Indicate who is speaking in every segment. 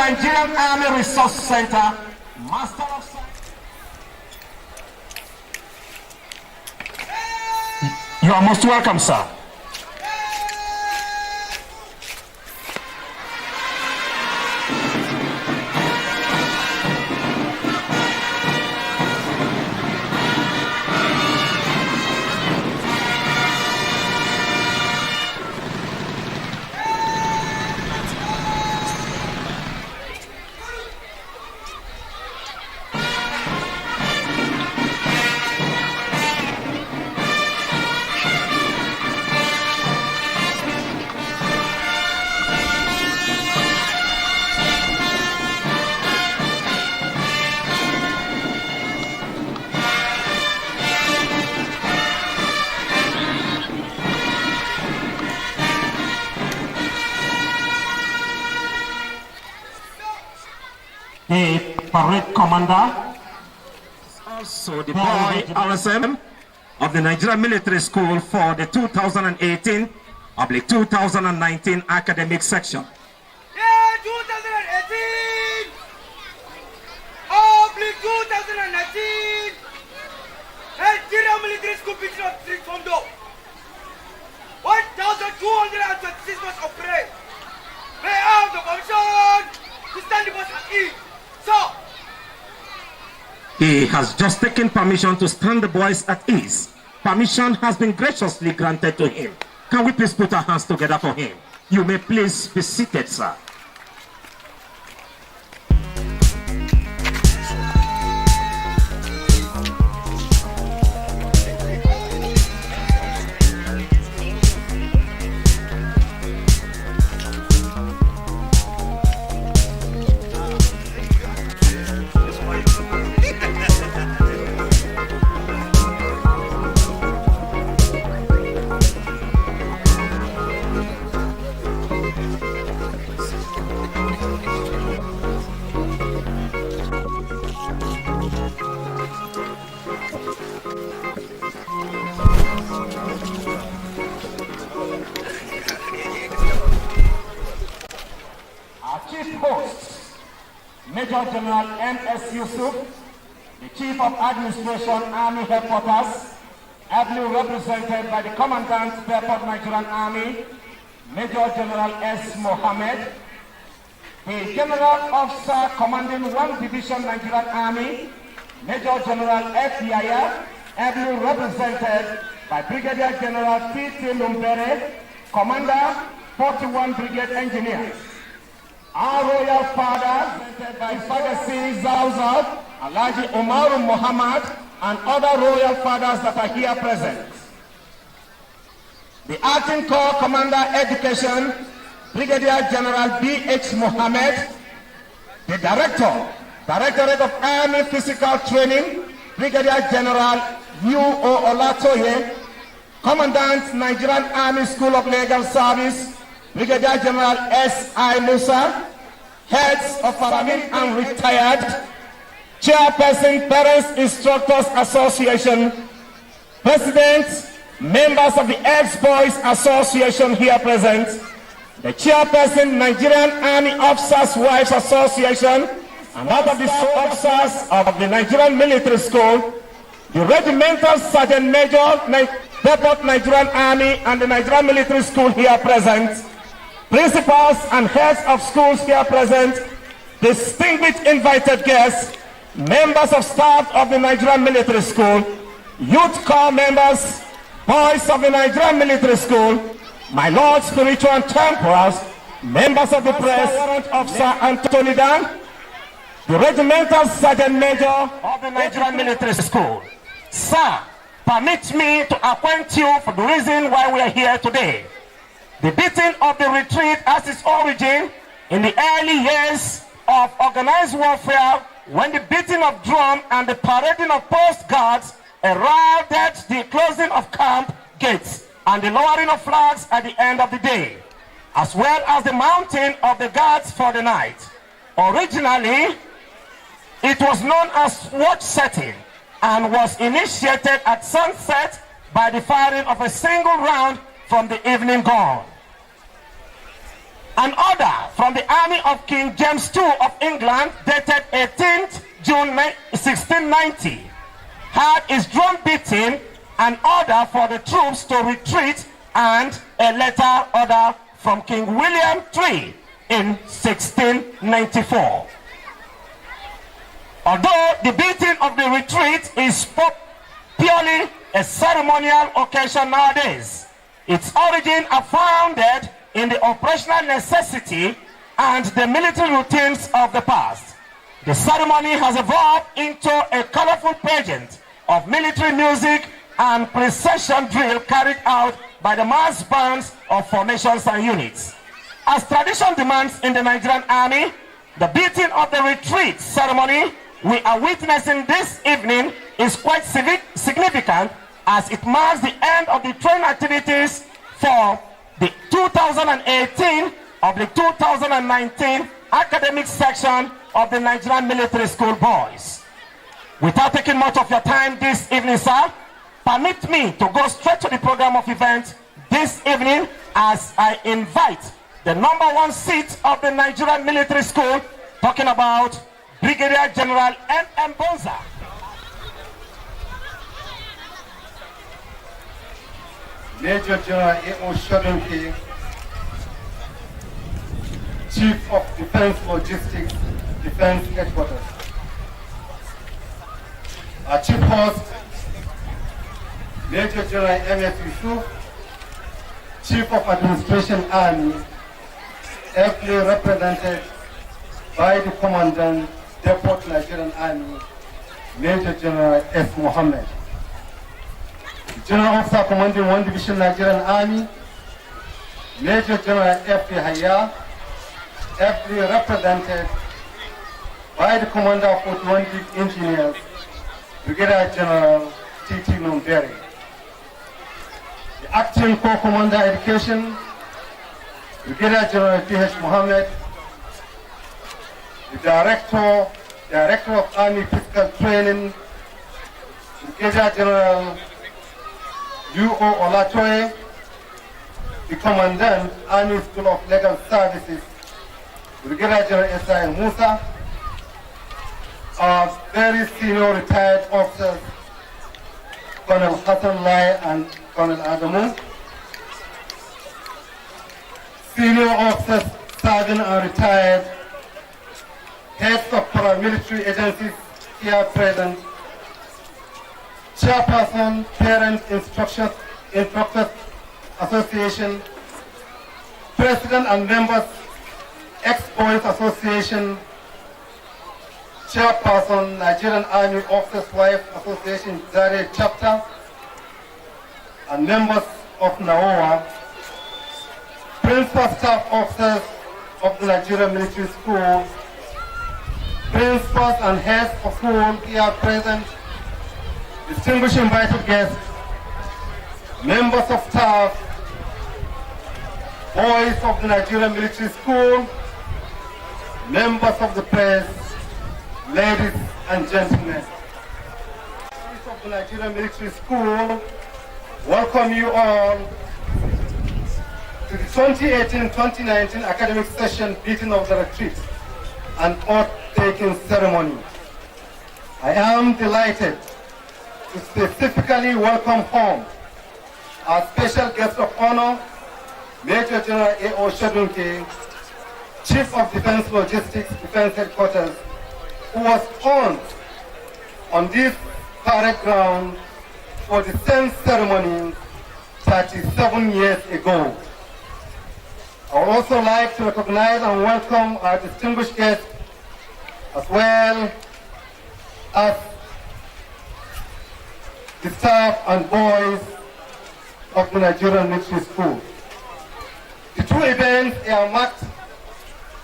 Speaker 1: Nigerian Army Resource Center, Master of Science. You are most welcome, sir. The parade commander, also the boy RSM of the Nigerian Military School for the 2018/2019 academic section.
Speaker 2: Yeah, 2018 /2019 Nigerian Military School Picture of Street Fondo. 1,226 months of praise. May I have the permission to stand the bus at ease. So,
Speaker 1: he has just taken permission to stand the boys at ease. Permission has been graciously granted to him. Can we please put our hands together for him? You may please be seated, sir. Chief Host, Major General M.S. Yusuf, the Chief of Administration, Army Headquarters, ably represented by the Commandant, Depot Nigerian Army, Major General S. Mohammed, the General Officer commanding 1 Division Nigerian Army, Major General F. Yaya, ably represented by Brigadier General T.T. Lumbere, Commander, 41 Brigade Engineers. Our royal fathers, represented by Father C. Zawzad, Alhaji Umaru Muhammad, and other royal fathers that are here present. The Acting Corps Commander Education, Brigadier General B.H. Mohammed, the Directorate of Army Physical Training, Brigadier General U.O. Olatoye, Commandant, Nigerian Army School of Legal Service, Brigadier General S.I. Musa, Heads of Permanent and Retired, Chairperson, Parents Instructors Association, President, members of the Ex-Boys Association here present, the Chairperson, Nigerian Army Officers' Wives Association, and other of the officers of the Nigerian Military School, the Regimental Sergeant Major, Depot Nigerian Army, and the Nigerian Military School here present, principals and heads of schools here present, distinguished invited guests, members of staff of the Nigerian Military School, youth corps members, boys of the Nigerian Military School, my lords, spiritual and temporals, members of the press, Warrant Officer Anthony Dan, the Regimental Sergeant Major of the Nigerian Military School. Sir, permit me to acquaint you for the reason why we are here today. The beating of the retreat has its origin in the early years of organized warfare, when the beating of drum and the parading of post guards heralded the closing of camp gates and the lowering of flags at the end of the day, as well as the mounting of the guards for the night. Originally, it was known as watch setting and was initiated at sunset by the firing of a single round from the evening gun. An order from the army of King James II of England dated 18th June 1690 had its drum beating an order for the troops to retreat and a later order from King William III in 1694. Although the beating of the retreat is purely a ceremonial occasion nowadays, its origins are founded in the operational necessity and the military routines of the past. The ceremony has evolved into a colorful pageant of military music and procession drill carried out by the mass bands of formations and units. As tradition demands in the Nigerian army, the beating of the retreat ceremony we are witnessing this evening is quite significant, as it marks the end of the training activities for the 2018 of the 2019 academic section of the Nigerian Military School boys. Without taking much of your time this evening, sir, permit me to go straight to the program of events this evening as I invite the #1 seat of the Nigerian Military School, talking about Brigadier General M.M. Bonza.
Speaker 3: Major General A.O. Shodunke, Chief of Defense Logistics, Defense Headquarters. Our Chief Host, Major General M.S. Yusuf, Chief of Administration Army, ably represented by the Commandant, Depot Nigerian Army, Major General S. Mohammed. General Officer Commanding 1 Division Nigerian Army, Major General F. Yahya, ably represented by the Commander of 41 Engineers, Brigadier General T.T. Numberi. The Acting Corps Commander Education, Brigadier General P.H. Mohammed. The Director of Army Physical Training, Brigadier General U.O. Olatoye. The Commandant, Army School of Legal Services, Brigadier General S.I. Musa. Our very senior retired officers, Colonel Hassan Lai and Colonel Adamu. Senior officers serving and retired, heads of paramilitary agencies here present, Chairperson, Parent Instructors Association, President and members, Ex-Boys Association, Chairperson, Nigerian Army Officers' Wife Association, Zaire Chapter, and members of NAOA, Principal Staff Officers of the Nigerian Military School, Principals and Heads of School here present, distinguished invited guests, members of staff, boys of the Nigerian Military School, members of the press, ladies and gentlemen. Boys of the Nigerian Military School, welcome you all to the 2018-2019 academic session beating of the retreat and oath-taking ceremony. I am delighted to specifically welcome home our special guest of honor, Major General A.O. Shodunke, Chief of Defense Logistics, Defense Headquarters, who was honored on this parade ground for the same ceremony 37 years ago. I would also like to recognize and welcome our distinguished guests, as well as the staff and boys of the Nigerian Military School. The two events are marked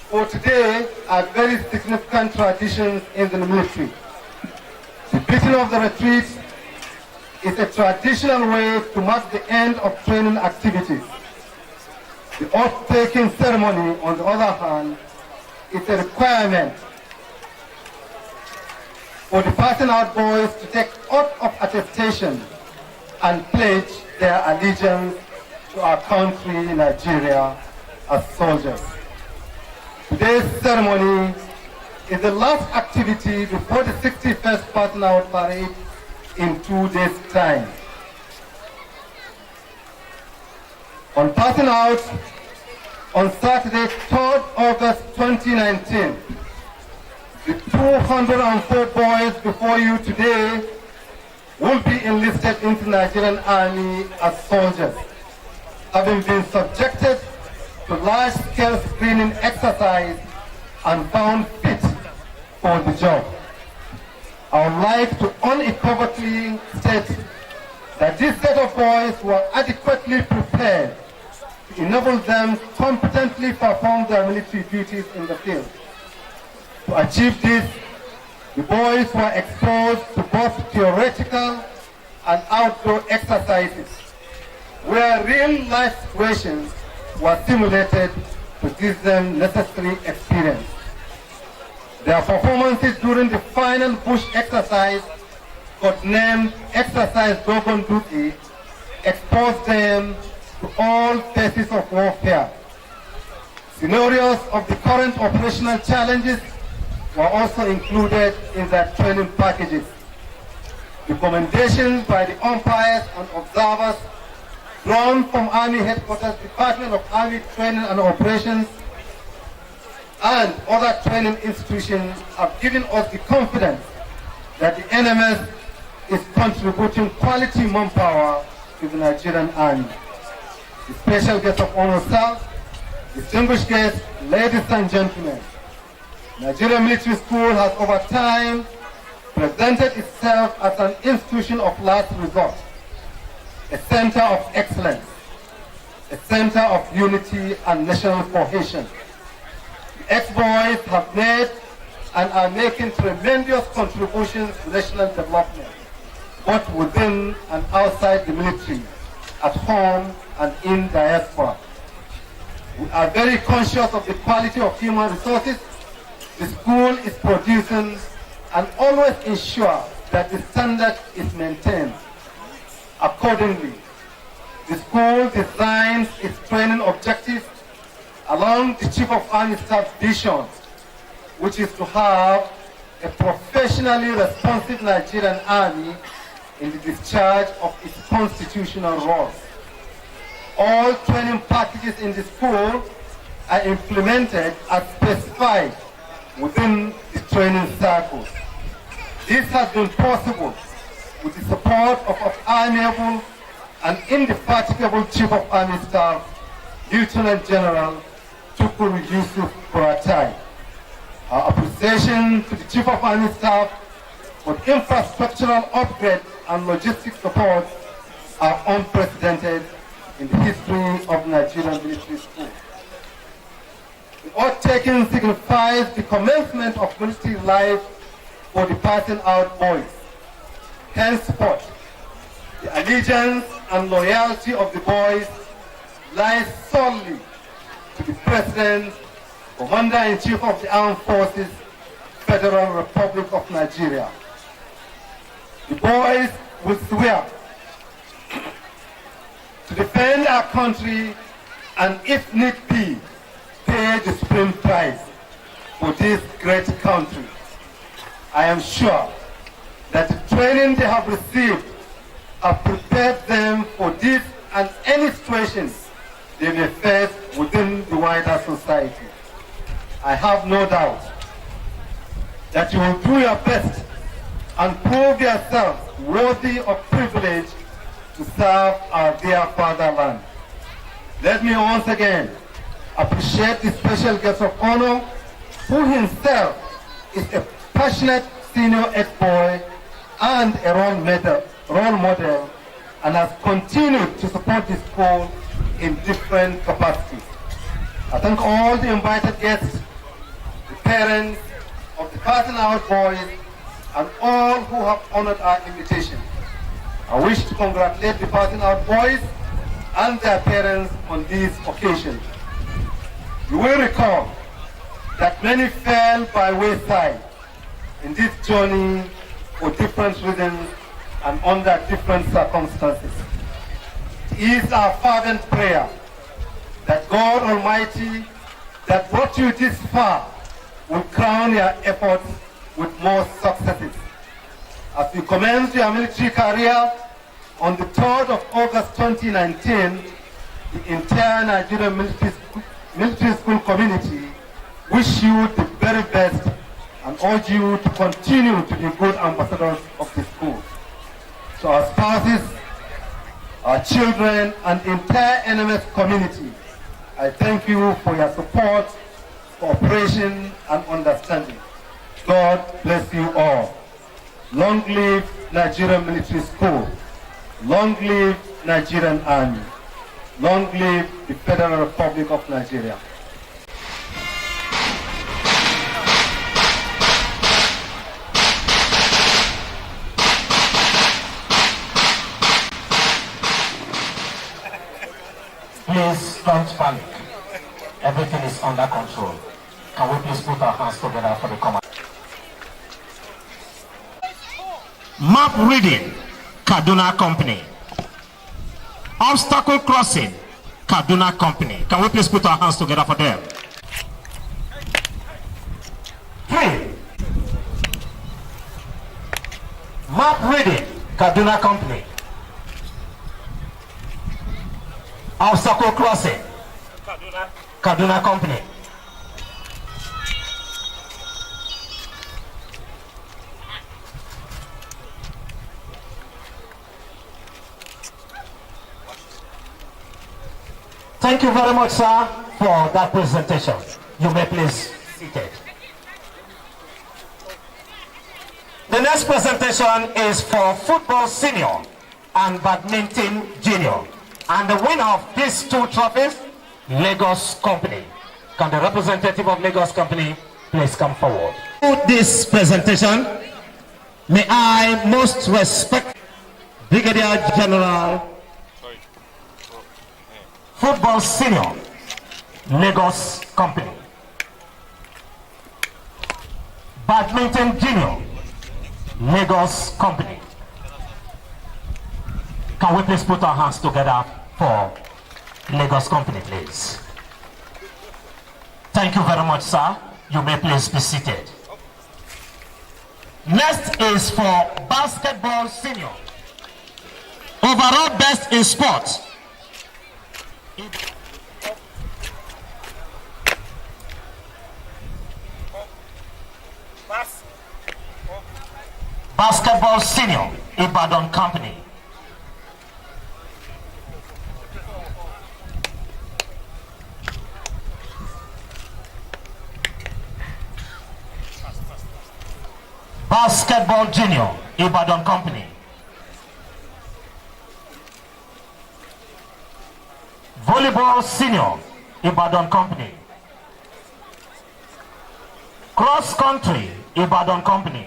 Speaker 3: for today are very significant traditions in the military. The beating of the retreat is a traditional way to mark the end of training activities. The oath-taking ceremony, on the other hand, is a requirement for the passing out boys to take oath of attestation and pledge their allegiance to our country, Nigeria, as soldiers. Today's ceremony is the last activity before the 61st passing out parade in 2 days' time. On passing out on Saturday, 3rd August 2019, the 204 boys before you today will be enlisted into the Nigerian Army as soldiers, having been subjected to large-scale screening exercise and found fit for the job. I would like to unequivocally state that this set of boys were adequately prepared to enable them competently perform their military duties in the field. To achieve this, the boys were exposed to both theoretical and outdoor exercises, where real-life situations were simulated to give them necessary experience. Their performances during the final bush exercise, codenamed Exercise Dogon Duty, exposed them to all phases of warfare. Scenarios of the current operational challenges were also included in their training packages. Recommendations by the umpires and observers drawn from Army Headquarters, Department of Army Training and Operations, and other training institutions have given us the confidence that the NMS is contributing quality manpower to the Nigerian Army. The special guest of honor, sir, distinguished guests, ladies and gentlemen, Nigerian Military School has over time presented itself as an institution of last resort, a center of excellence, a center of unity and national cohesion. The ex-boys have made and are making tremendous contributions to national development, both within and outside the military, at home and in diaspora. We are very conscious of the quality of human resources the school is producing and always ensure that the standard is maintained. Accordingly, the school designs its training objectives along the Chief of Army Staff vision, which is to have a professionally responsive Nigerian Army in the discharge of its constitutional roles. All training packages in the school are implemented as specified within the training circles. This has been possible with the support of our amiable and indefatigable Chief of Army Staff, Lieutenant General Tukur Yusuf Buratai. Our appreciation to the Chief of Army Staff for infrastructural upgrade and logistic support are unprecedented in the history of Nigerian Military School. The oath taking signifies the commencement of military life for the passing out boys. Henceforth, the allegiance and loyalty of the boys lies solely to the President, Commander-in-Chief of the Armed Forces, Federal Republic of Nigeria. The boys will swear to defend our country and, if need be, pay the supreme price for this great country. I am sure that the training they have received have prepared them for this and any situations they may face within the wider society. I have no doubt that you will do your best and prove yourselves worthy of privilege to serve our dear fatherland. Let me once again appreciate the special guest of honor, who himself is a passionate senior ex-boy and a role model, and has continued to support the school in different capacities. I thank all the invited guests, the parents of the passing out boys, and all who have honored our invitation. I wish to congratulate the passing out boys and their parents on this occasion. You will recall that many fell by wayside in this journey for different reasons and under different circumstances. It is our fervent prayer that God Almighty that brought you this far will crown your efforts with more successes. As you commence your military career on the 3rd of August 2019, the entire Nigerian military school community wish you the very best and urge you to continue to be good ambassadors of the school. To our spouses, our children, and the entire NMS community, I thank you for your support, cooperation, and understanding. God bless you all. Long live Nigerian Military School. Long live Nigerian Army. Long live the Federal Republic of Nigeria.
Speaker 1: Please don't panic. Everything is under control. Can we please put our hands together for the command? Map reading, Kaduna Company. Obstacle crossing, Kaduna Company. Can we please put our hands together for them? 3. Map reading, Kaduna Company. Obstacle crossing, Kaduna Company. Thank you very much, sir, for that presentation. You may please be seated. The next presentation is for football senior and badminton junior. And the winner of these 2 trophies, Lagos Company. Can the representative of Lagos Company please come forward? To this presentation, may I most respect Brigadier General Football Senior, Lagos Company. Badminton Junior, Lagos Company. Can we please put our hands together for Lagos Company, please? Thank you very much, sir. You may please be seated. Next is for basketball senior. Overall best in sport. Basketball senior, Ibadan Company. Basketball junior, Ibadan Company. Volleyball senior, Ibadan Company. Cross country, Ibadan Company.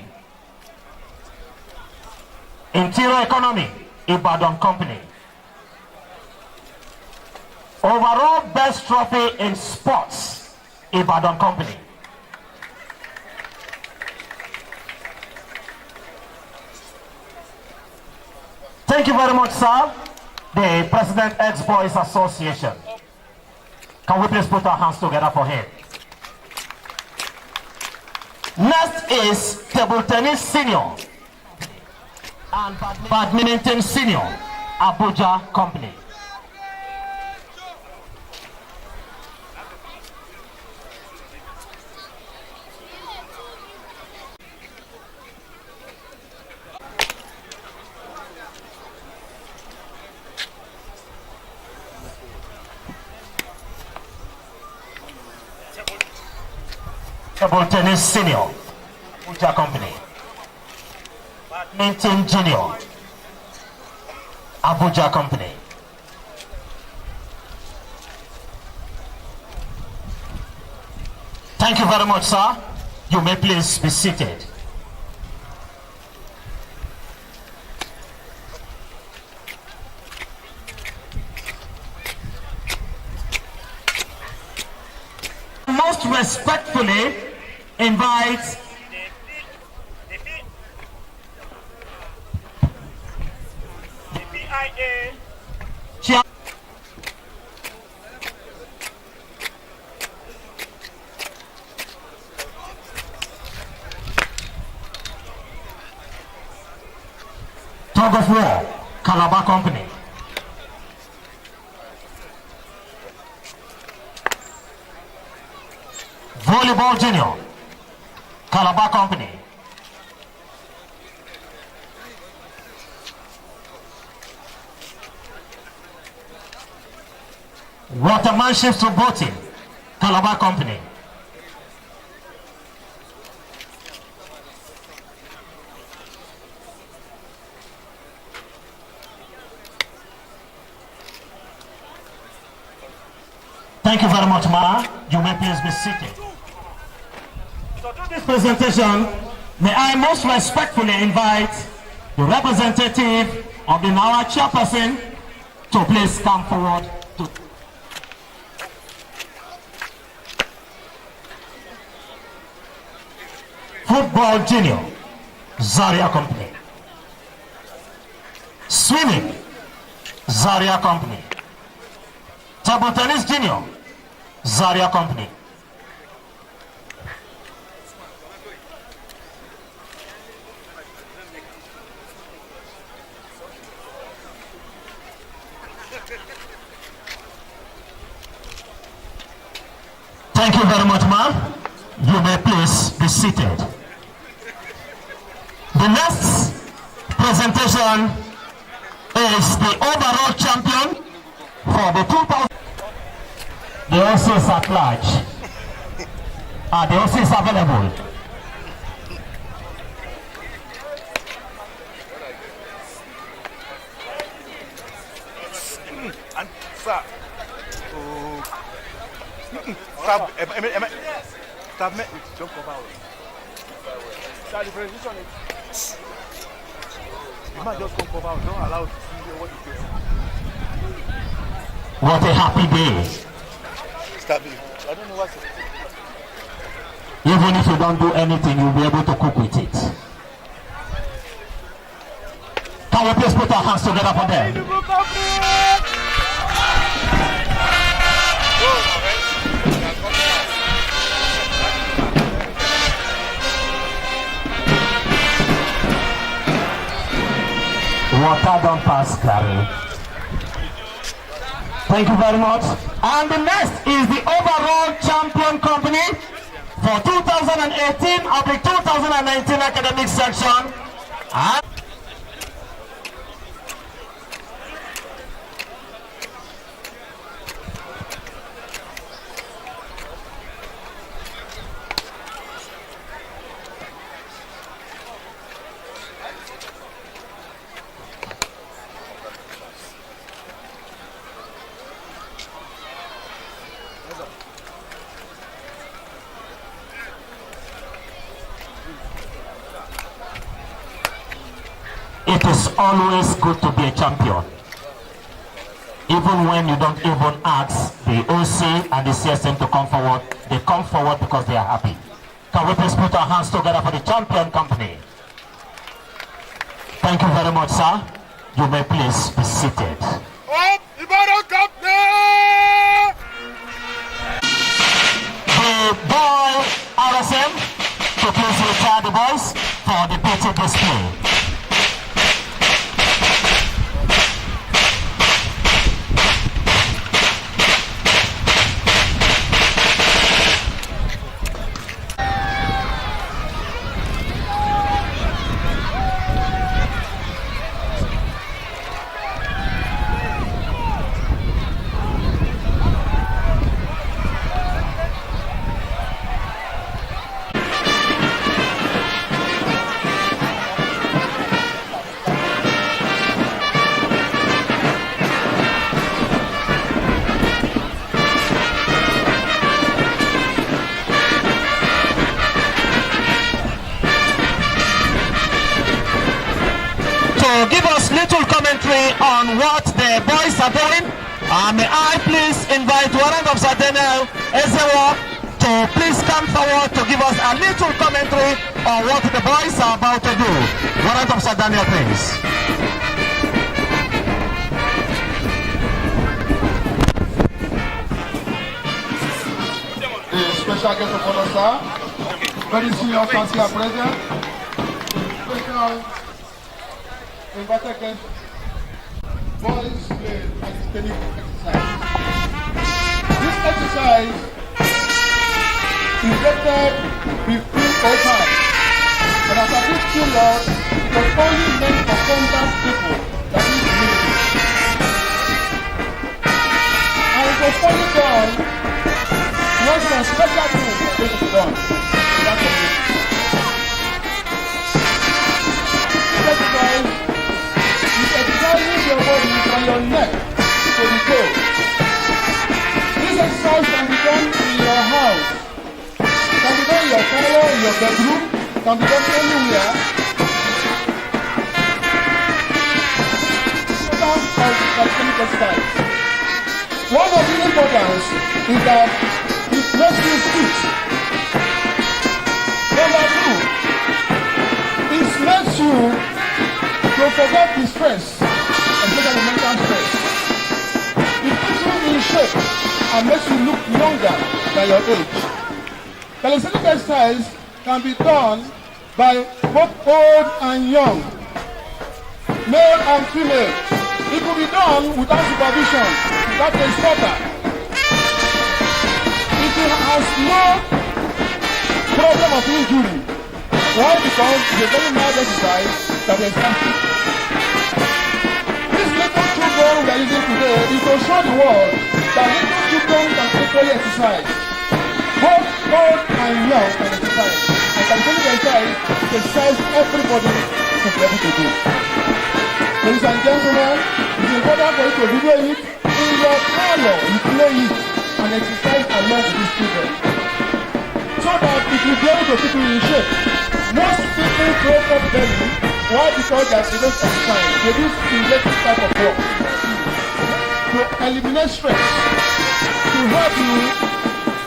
Speaker 1: Interior economy, Ibadan Company. Overall best trophy in sports, Ibadan Company. Thank you very much, sir. The President Ex-Boys Association. Can we please put our hands together for him? Next is table tennis senior and badminton senior, Abuja Company. Table tennis senior, Abuja Company. Badminton junior, Abuja Company. Thank you very much, sir. You may please be seated. Most respectfully invite the PIA Tug of War, Calabar Company. Volleyball Junior, Calabar Company. Watermanship to boating, Calabar Company. Thank you very much, Ma. You may please be seated. So to this presentation, may I most respectfully invite the representative of the NAWA chairperson to please come forward to Football Junior, Zaria Company. Swimming, Zaria Company. Table Tennis Junior, Zaria Company. Thank you very much, ma'am. You may please be seated. The next presentation is the overall champion for the 2000. The OC is at large. The OC is available. What a happy day.
Speaker 2: I don't know what's it.
Speaker 1: Even if you don't do anything, you'll be able to cook with it. Can we please put our hands together for them? Water don't pass, Gary. Thank you very much. And the next is the overall champion company for 2018 of the 2019 academic section. It is always good to be a champion. Even when you don't even ask the OC and the CSM to come forward, they come forward because they are happy. Can we please put our hands together for the champion company? Thank you very much, sir. You may please be seated. The boy RSM to please retire the boys for the picture display. Give us little commentary on what the boys are doing. May I please invite Warrant Officer Daniel Ezewo to please come forward to give us a little commentary on what the boys are about to do. Warrant Officer Daniel, please.
Speaker 3: The special guest of honor, sir. Very senior fancy present. Special inverted against boys play calisthenic exercise. This exercise is rated 1505, and as a 15 laws, it was only meant for combat people, that is military. And it was only done when some special things were going to be done in that community. This exercise is exercising your body from your neck to the toe. This exercise can be done in your house, can be done in your parlor, in your bedroom, can be done anywhere. Exercise. One of the importance is that it makes you fit. Number two, it makes you to forget the stress, especially mental stress. It puts you in shape and makes you look younger than your age. Calisthenic exercise can be done by both old and young, male and female. It will be done without supervision, without a instructor. It has no problem of injury. Why? Because it's a very mild exercise that is happy. These little children we are using today is to show the world that little children can equally exercise. Both old and young can exercise. And calisthenic exercise is exercise everybody should be able to do. Ladies and gentlemen, it's important for you to video it in your parlor. You play it and exercise along with these children, so that it will be able to keep you in shape. Most people grow up belly. Why? Because they don't exercise. They do stimulating type of work to eliminate stress, to help you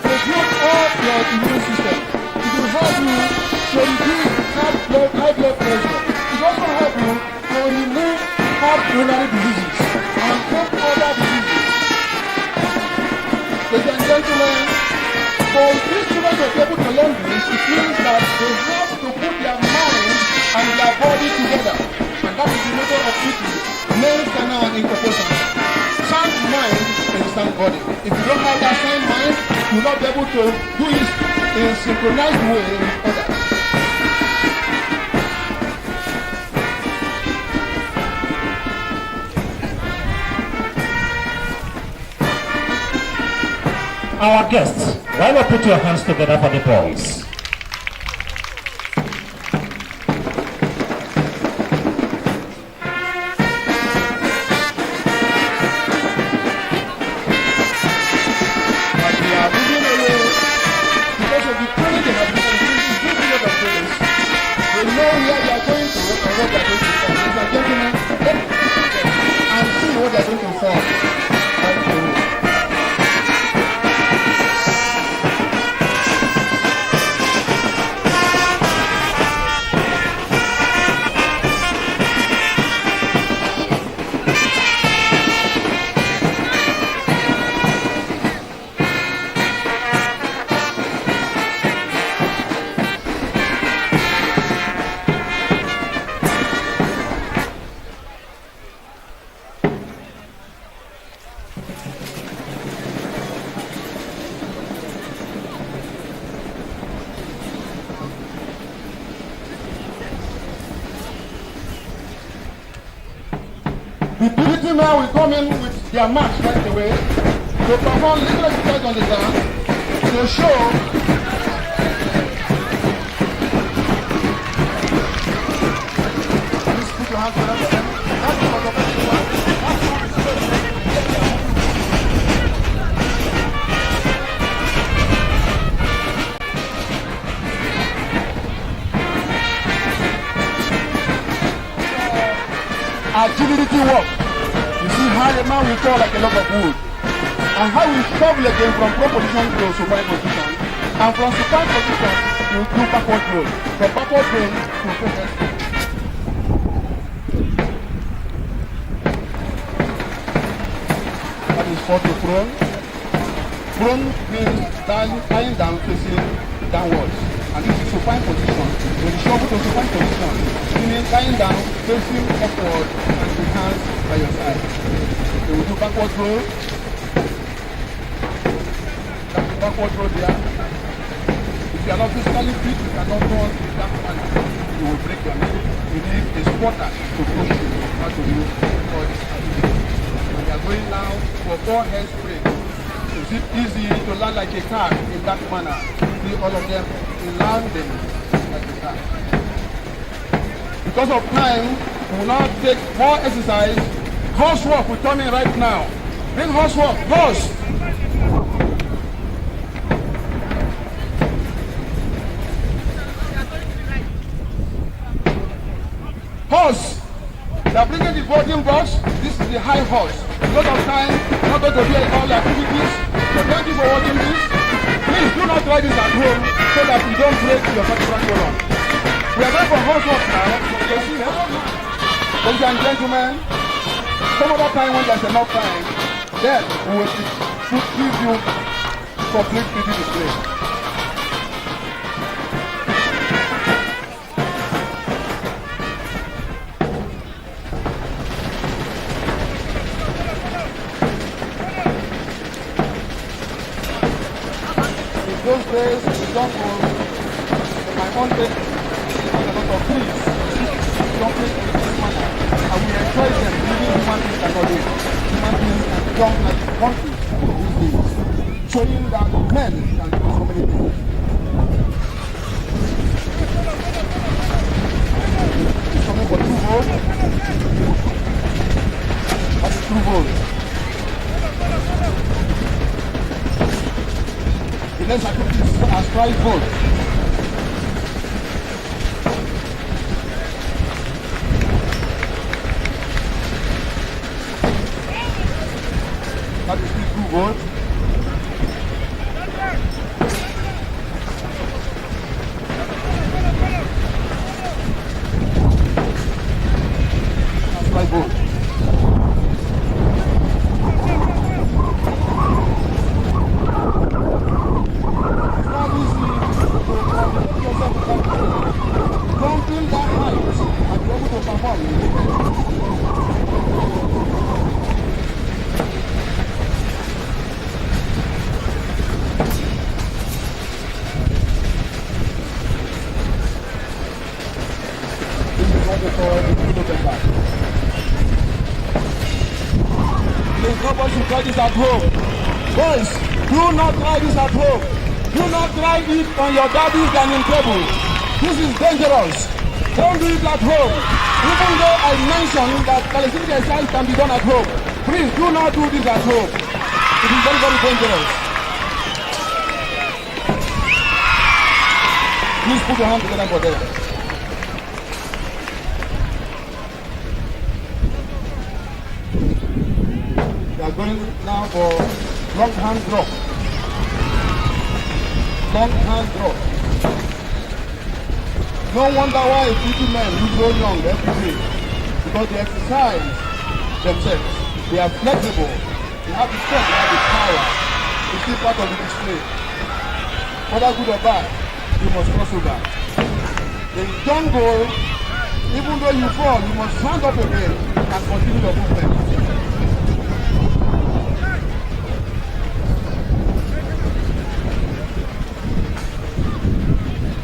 Speaker 3: to build up your immune system. It will help you to reduce high blood pressure. It will also help you to remove pulmonary diseases and help other diseases. Ladies and gentlemen, for these children to be able to learn this, it means that they have to put their mind and their body together. And that is the motto of people. Men stand out in proportion. Sound mind is sound body. If you don't have that sound mind, you will not be able to do it in a synchronized way with others.
Speaker 4: Our guests, why not put your hands together for the boys?
Speaker 3: The beauty men will come in with their match right away to perform little exercise on the ground to show please put your hands together for them. That's what the person wants. Agility work. You see how the man will fall like a log of wood, and how he struggle again from prone position to supine position, and from supine position he will do backward roll, from backward roll to progress. That is fall to prone. Prone means lying down facing downwards, and this is supine position. When you struggle
Speaker 5: to supine position, meaning lying down, facing upward, and with hands by your side. So we do backward roll. That's the backward roll there. If you are not physically fit, you cannot run in that manner. You will break your neck. You need a spotter to push you how to do all this activity. And we are going now for 4 head sprint. Is it easy to land like a car in that manner? See all of them landing like a car. Because of time, we will now take more exercise. Horse walk will come in right now. Bring horse walk. Horse. Horse. They are bringing the boarding box. This is the high horse. A lot of time, not going to do all the activities. So thank you for watching this. Please do not try this at home so that you don't break your vertebral column. We are going for horse walk now. Ladies and gentlemen, some other time when there's enough time, then we will give you complete 3D display. Those days, the jungle, in my own day, had a lot of trees, jumping in this manner, and we enjoy them living human beings cannot do. Human beings can jump like monkeys these days, showing that men can do so many things. It's coming for 2 volts. That's 2 volts. The next activity is as 5 volts. That is still 2 volts. That's 5 volts. Please, nobody should try this at home. Boys, do not try this at home. Do not try it on your daddy's dining table. This is dangerous. Don't do it at home. Even though I mentioned that calisthenic exercise can be done at home, please do not do this at home. It is very, very dangerous. Please put your hand together for them. We are going now for long hand drop. Long hand drop. No wonder why 50 men who grow young every day. Because they exercise themselves. They are flexible. They have the strength, they have the power. It's still part of the display. Whether good or bad, you must cross over. The jungle, even though you fall, you must stand up again and continue your movement.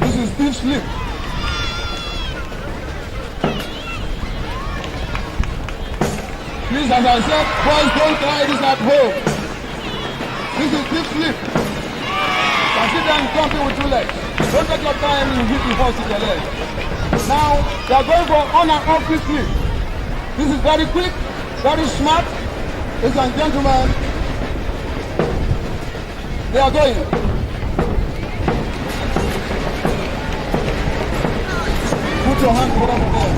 Speaker 5: This is still slip. Please, as I said, boys, don't try this at home. This is deep slip. Consider jumping with 2 legs. Don't take your time, you hit the horse with your leg. Now, they are going for on and off this slip. This is very quick, very smart. Ladies and gentlemen, they are going. Put your hand together for them.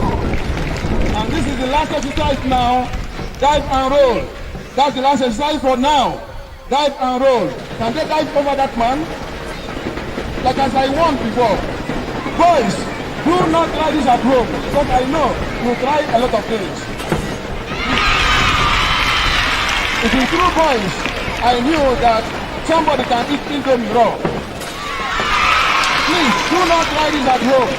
Speaker 5: And this is the last exercise now. Dive and roll. That's the last exercise for now. Dive and roll. Can they dive over that man? Like as I warned before. Boys, do not try this at home. Because I know you try a lot of things. If you true boys, I knew that somebody can eat Indomie raw. Please, do not try this at home.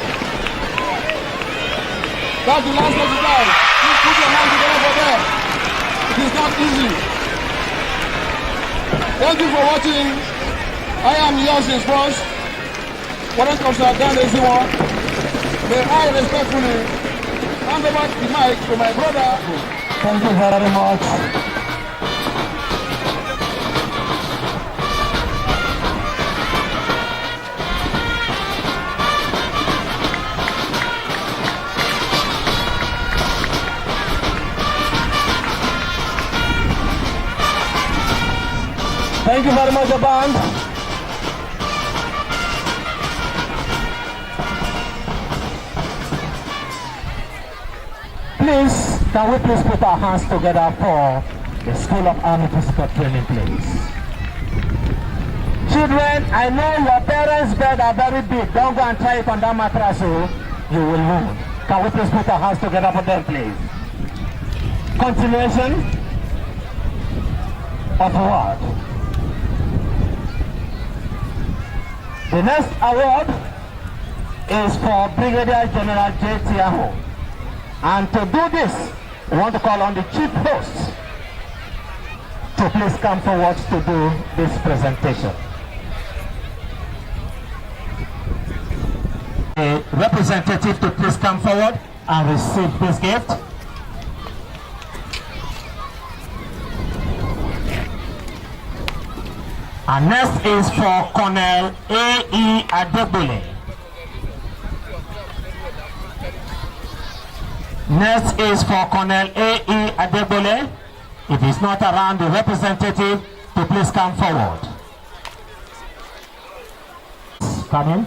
Speaker 5: That's the last exercise. Please put your hands together for them. It is not easy. Thank you for watching. I am yours in sports. Warrant Officer Dan Eziwa. May I respectfully hand over the mic to my brother.
Speaker 4: Thank you very much. Thank you very much, band. Please, can we please put our hands together for the School of Army Physical Training, please? Children, I know your parents' bed are very big. Don't go and try it on that mattress, so you will wound. Can we please put our hands together for them, please? Continuation of award. The next award is for Brigadier General J. Tiaho. And to do this, we want to call on the chief host to please come forward to do this presentation. A representative to please come forward and receive this gift. And next is for Colonel A.E. Adebole. Next is for Colonel A.E. Adebole. If he's not around, the representative to please come forward. Come in.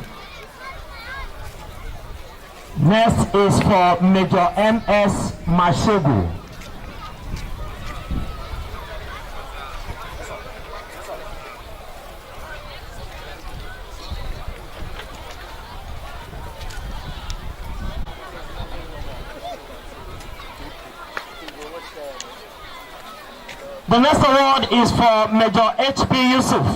Speaker 4: Next is for Major M.S. Mashegu. The next award is for Major H.P. Yusuf.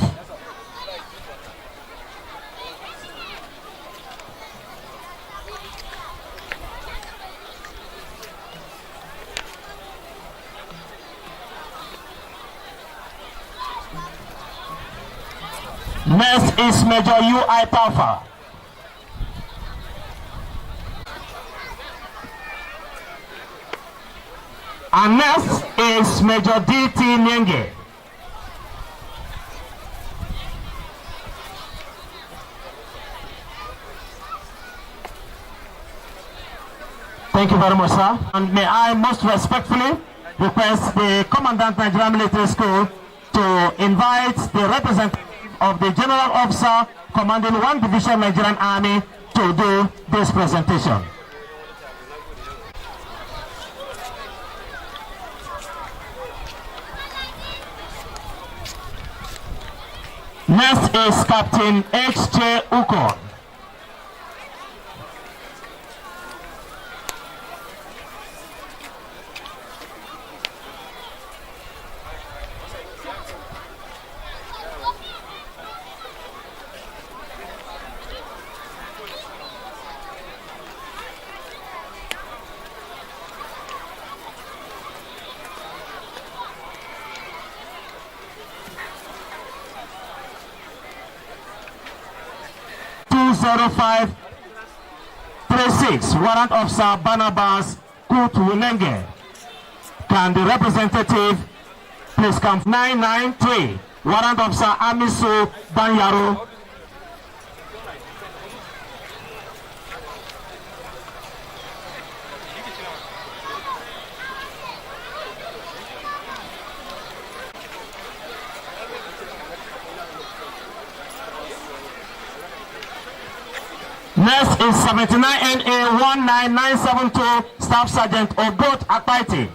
Speaker 4: Next is Major U.I. Palfa. And next is Major D.T. Nyenge. Thank you very much, sir. And may I most respectfully request the Commandant Nigerian Military School to invite the representative of the General Officer commanding 1 Division Nigerian Army to do this presentation. Next is Captain H.J. Ukon. Warrant Officer Barnabas Kutwunenge. Can the representative please come? 993 Warrant Officer Amisu Banyaro. Next is 79 NA 19972 Staff Sergeant Ogot Akpaiti.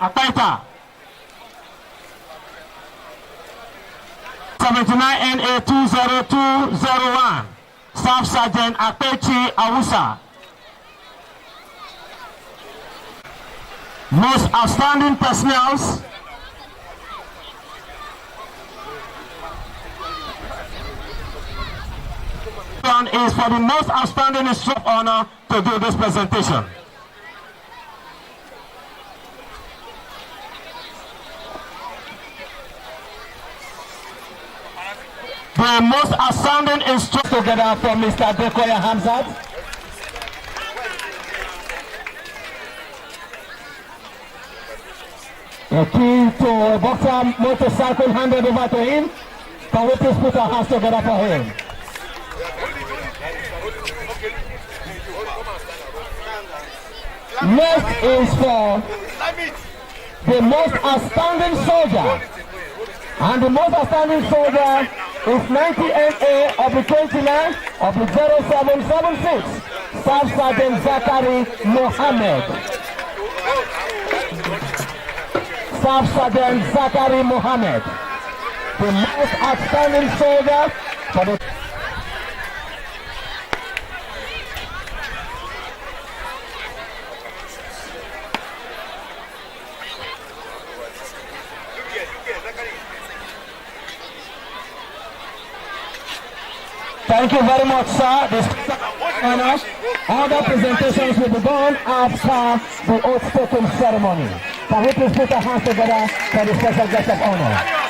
Speaker 4: Akpaita. 79 NA 20201 Staff Sergeant Akpechi Awusa. Most outstanding personnel. Is for the most outstanding instrument of honor to do this presentation. The most outstanding instrument together for Mr. Dekoya Hamzat. The key to a boxer motorcycle handed over to him. Can we please put our hands together for him? Next is for the most outstanding soldier. And the most outstanding soldier is 90NA of the 29 of the 0776, Staff Sergeant Zachary Mohammed. Staff Sergeant Zachary Mohammed. The most outstanding soldier for the Thank you very much, sir. Other presentations will be done after the oath-taking ceremony. Can we please put our hands together for the special guest of honor?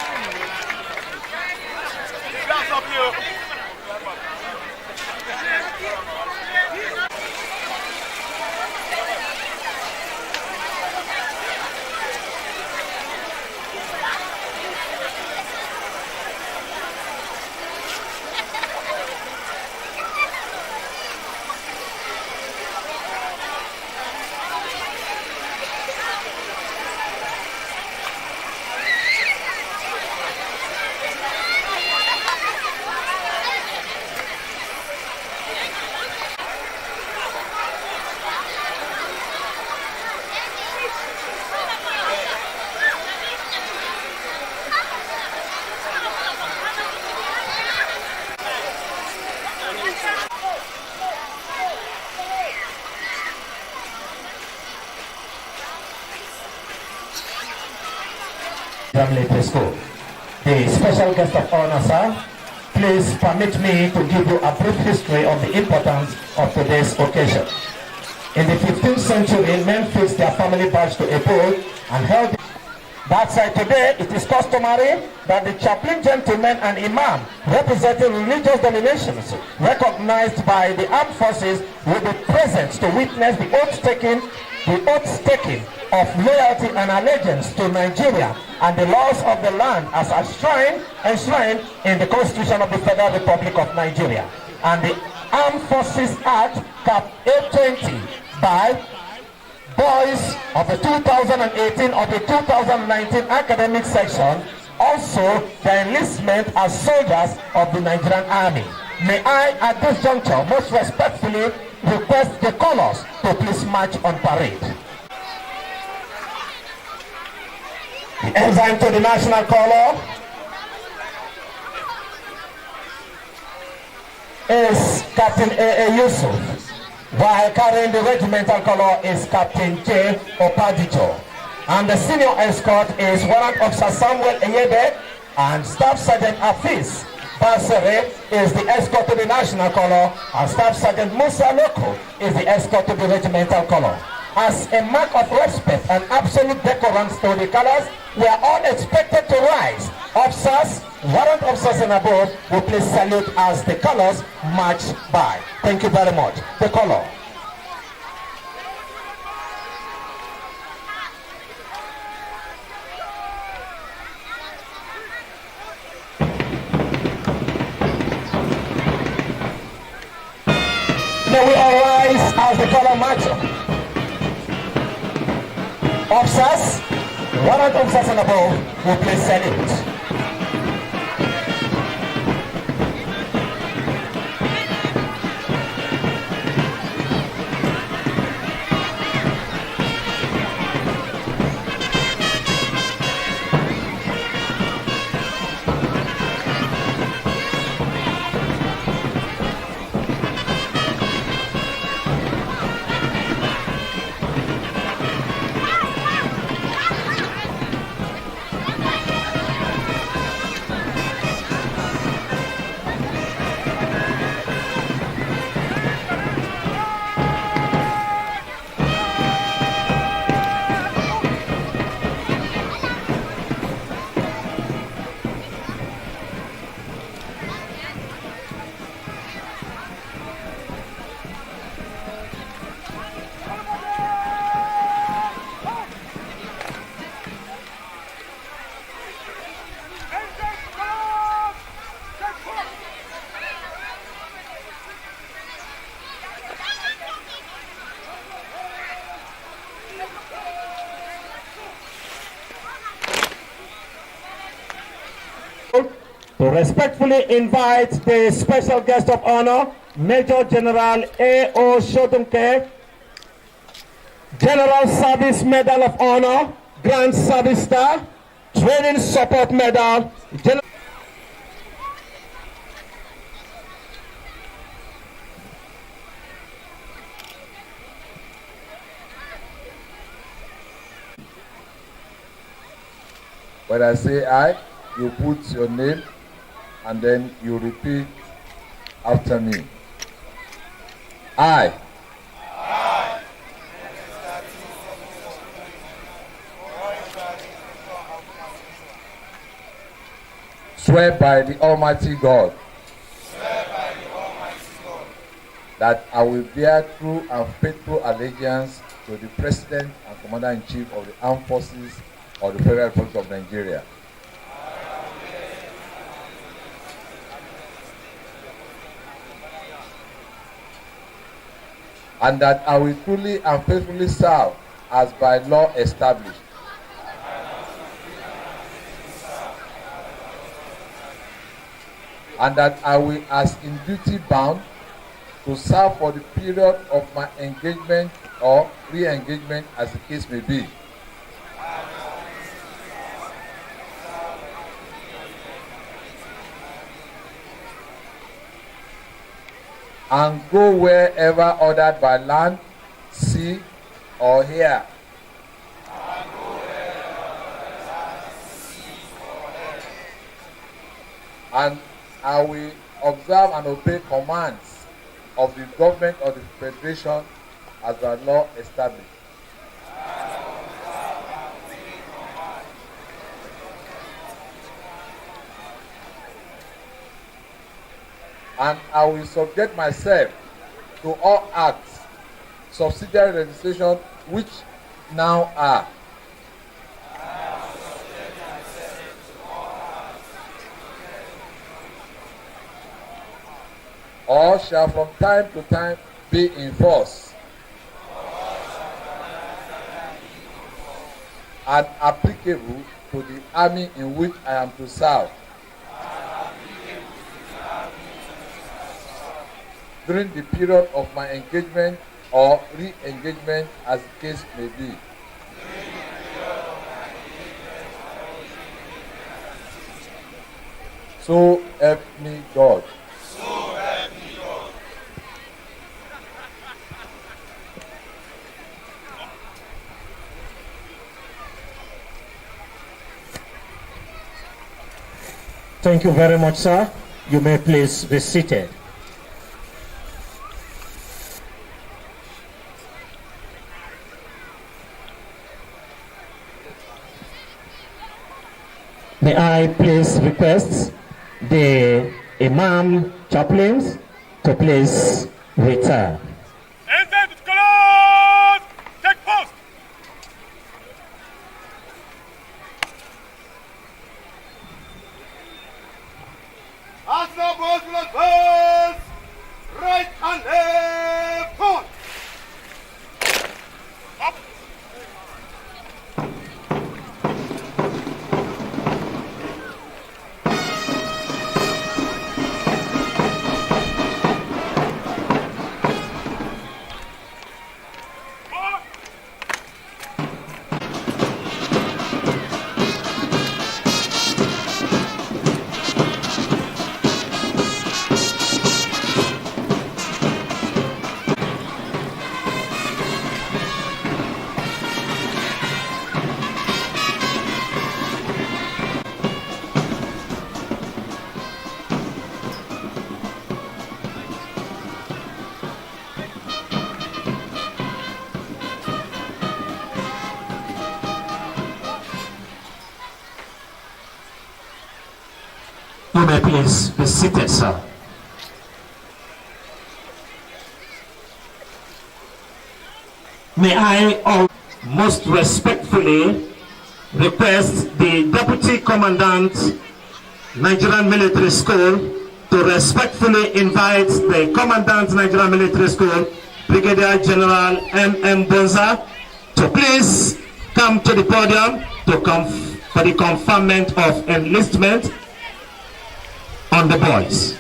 Speaker 4: Military School. The special guest of honor, sir, please permit me to give you a brief history of the importance of today's occasion. In the 15th century, men fixed their family badge to a pole and held that side. Today, it is customary that the chaplain gentlemen and imam representing religious denominations recognized by the armed forces will be present to witness the oath-taking of loyalty and allegiance to Nigeria and the laws of the land as enshrined in the Constitution of the Federal Republic of Nigeria and the Armed Forces Act Cap 820 by boys of the 2018 or the 2019 academic section, also the enlistment as soldiers of the Nigerian Army. May I, at this juncture, most respectfully request the colors to please march on parade. The ensign to the national color is Captain A.A. Yusuf, while carrying the regimental color is Captain J. Opadijo. And the senior escort is Warrant Officer Samuel Enyebe and Staff Sergeant Afis Basere is the escort to the national color, and Staff Sergeant Musa Loko is the escort to the regimental color. As a mark of respect and absolute decorum to the colors, we are all expected to rise. Officers, warrant officers and above will please salute as the colors march by. Thank you very much. The color. May we all rise as the color march. Officers, warrant officers and above will please salute. respectfully invite the special guest of honor, Major General A.O. Shotunke, General Service Medal of Honor, Grand Service Star, Training Support Medal,
Speaker 6: When I say I, you put your name and then you repeat after me. I. Swear by the Almighty God that I will bear true and faithful allegiance to the President and Commander-in-Chief of the Armed Forces of the Federal Republic of Nigeria. And that I will truly and faithfully serve as by law established. And that I will, as in duty bound, to serve for the period of my engagement or re-engagement as the case may be. And go wherever ordered by land, sea, or air. And I will observe and obey commands of the government of the Federation as by law established. And I will subject myself to all acts, subsidiary legislation, which now are. Or shall from time to time be in force and applicable to the army in which I am to serve during the period of my engagement or re-engagement as the case may be. So help me God.
Speaker 4: Thank you very much, sir. You may please be seated. May I please request the Imam chaplains to please retire.
Speaker 2: Enter the colors! Take post! As the boys will advance, right and left, forward! Up!
Speaker 4: You may please be seated, sir. May I most respectfully request the Deputy Commandant, Nigerian Military School, to respectfully invite the Commandant, Nigerian Military School, Brigadier General M.M. Bonza, to please come to the podium for the conferment of enlistment. on the boys.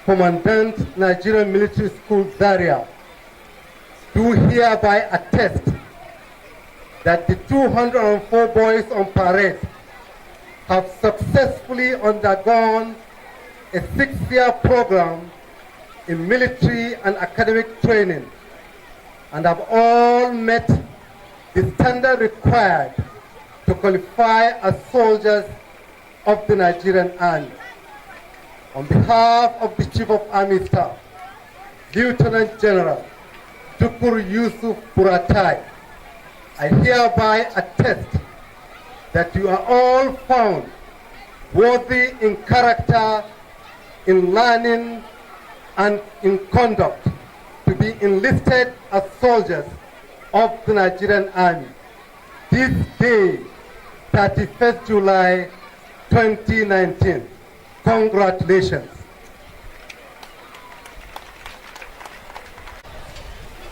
Speaker 3: Commandant Nigerian Military School Zaria, do hereby attest that the 204 boys on parade have successfully undergone a 6-year program in military and academic training and have all met the standard required to qualify as soldiers of the Nigerian Army. On behalf of the Chief of Army Staff, Lieutenant General Tukur Yusuf Buratai, I hereby attest that you are all found worthy in character, in learning, and in conduct to be enlisted as soldiers of the Nigerian Army. This day, 31st July 2019. Congratulations.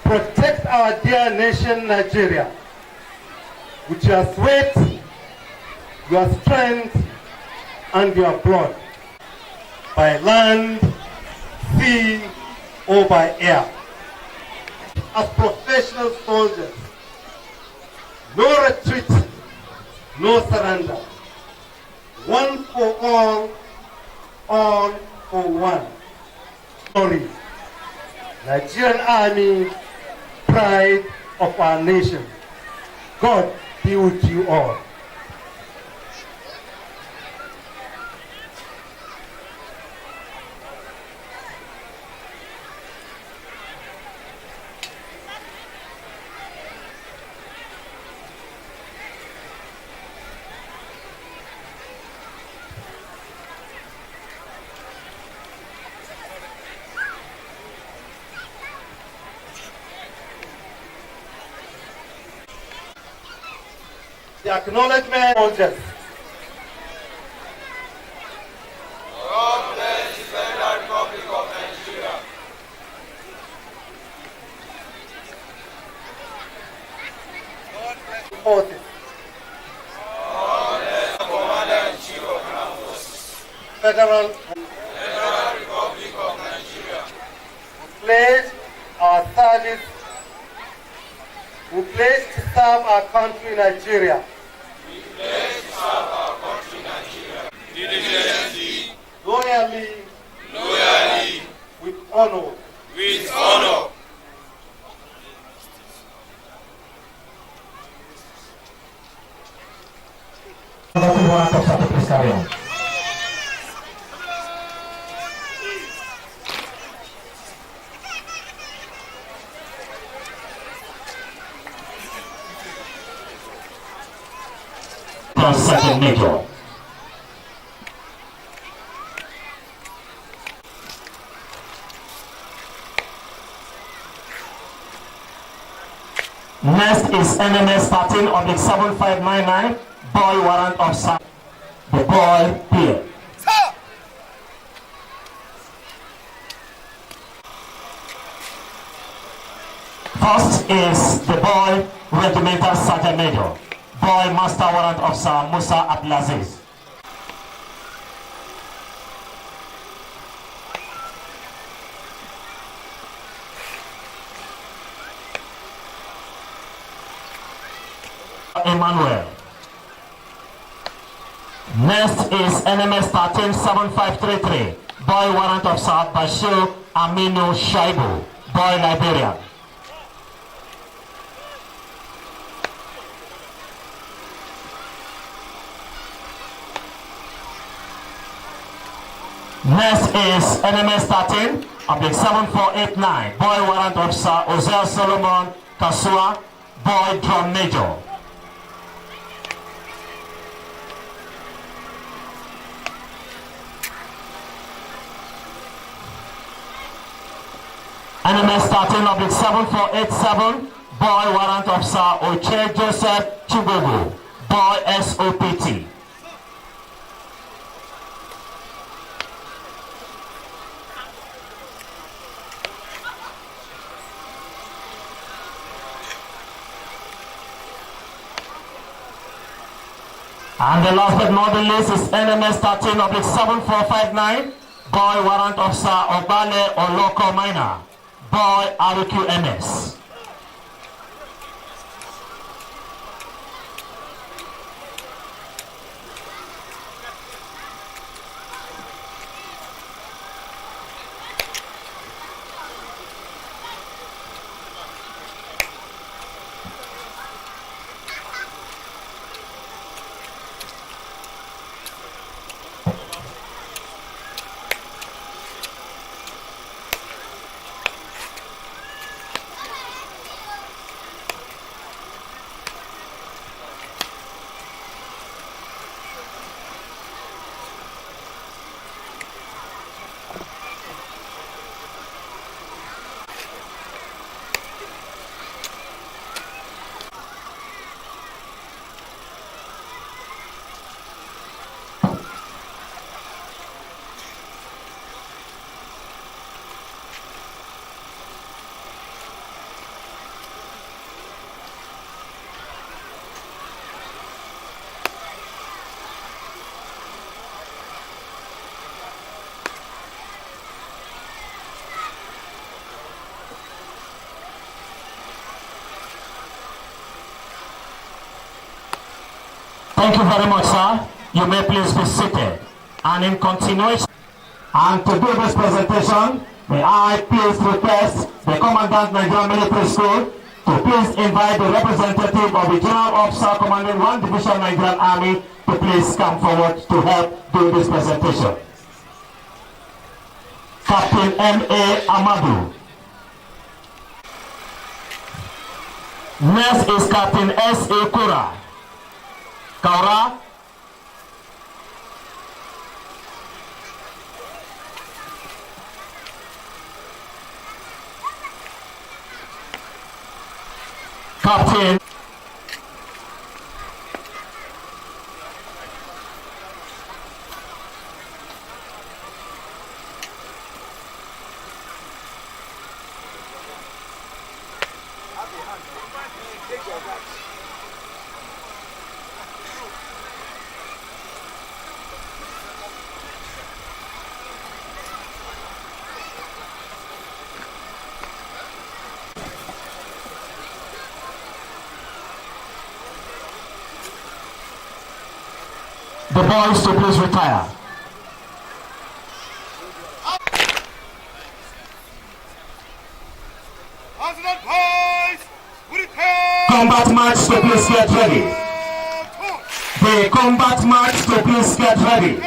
Speaker 3: Protect our dear nation, Nigeria, with your sweat, your strength, and your blood, by land, sea, or by air. As professional soldiers, no retreat, no surrender. One for all for one. Glory. Nigerian Army, pride of our nation. God be with you all. The acknowledgement soldiers.
Speaker 2: God bless the Federal Republic of Nigeria.
Speaker 3: Forces.
Speaker 2: God bless the Commander-in-Chief of Armed Forces.
Speaker 3: Federal
Speaker 2: Republic of Nigeria.
Speaker 3: pledge our service. We pledge to serve our country, Nigeria.
Speaker 2: We pledge to serve our country, Nigeria. Diligently,
Speaker 3: loyally, with honor.
Speaker 2: with honor.
Speaker 4: Please carry on. Second Major. Next is NMS 13 of the 7599, boy warrant officer. The boy here. First is the boy regimental sergeant major, boy master warrant officer Musa Abdulaziz. Emmanuel. Next is NMS 137533, boy warrant officer Bashir Aminu Shaibu, boy Liberian. Next is NMS 13 of the 7489, boy warrant officer Ozel Solomon Kasua, boy drum major. NMS 13 of the 7487, boy warrant officer Oche Joseph Chugogo, boy SOPT. And the last but not the least is NMS 13/7459, Boy Warrant Officer Obale Oloko Minor, Boy RQMS. Thank you very much, sir. You may please be seated. And in continuation, and to do this presentation, may I please request the Commandant Nigerian Military School to please invite the representative of the General Officer Commanding 1 Division Nigerian Army to please come forward to help do this presentation. Captain M.A. Amadou. Next is Captain S.A. Kura. Kaura. Captain the boys to please retire. Combat march to please get ready. The combat march to please get ready.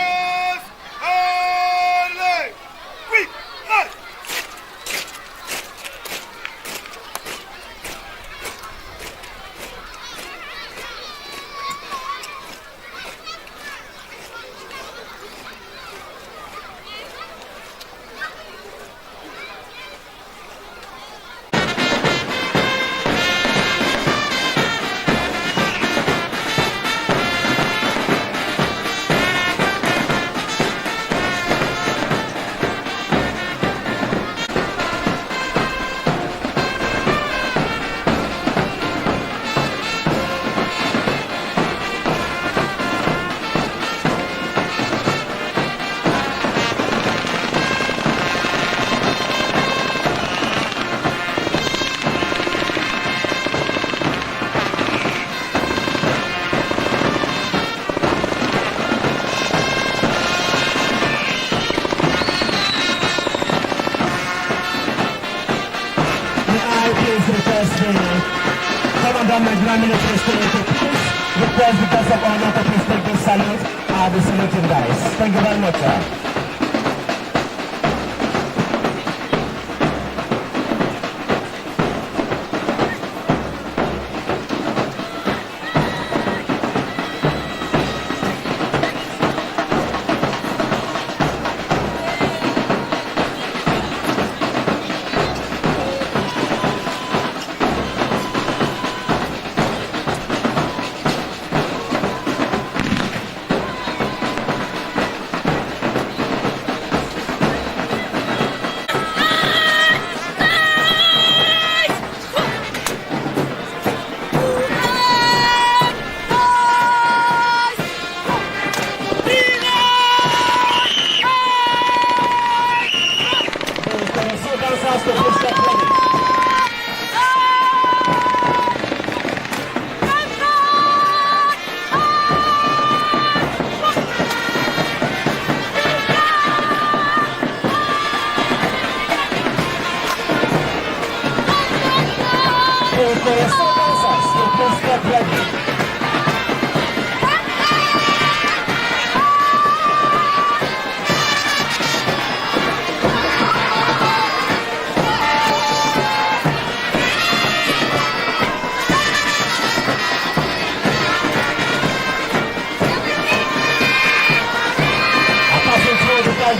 Speaker 4: Commandant Nigerian Military School to please request the guest of honor to please take this salute. The saluting guys. Thank you very much, sir.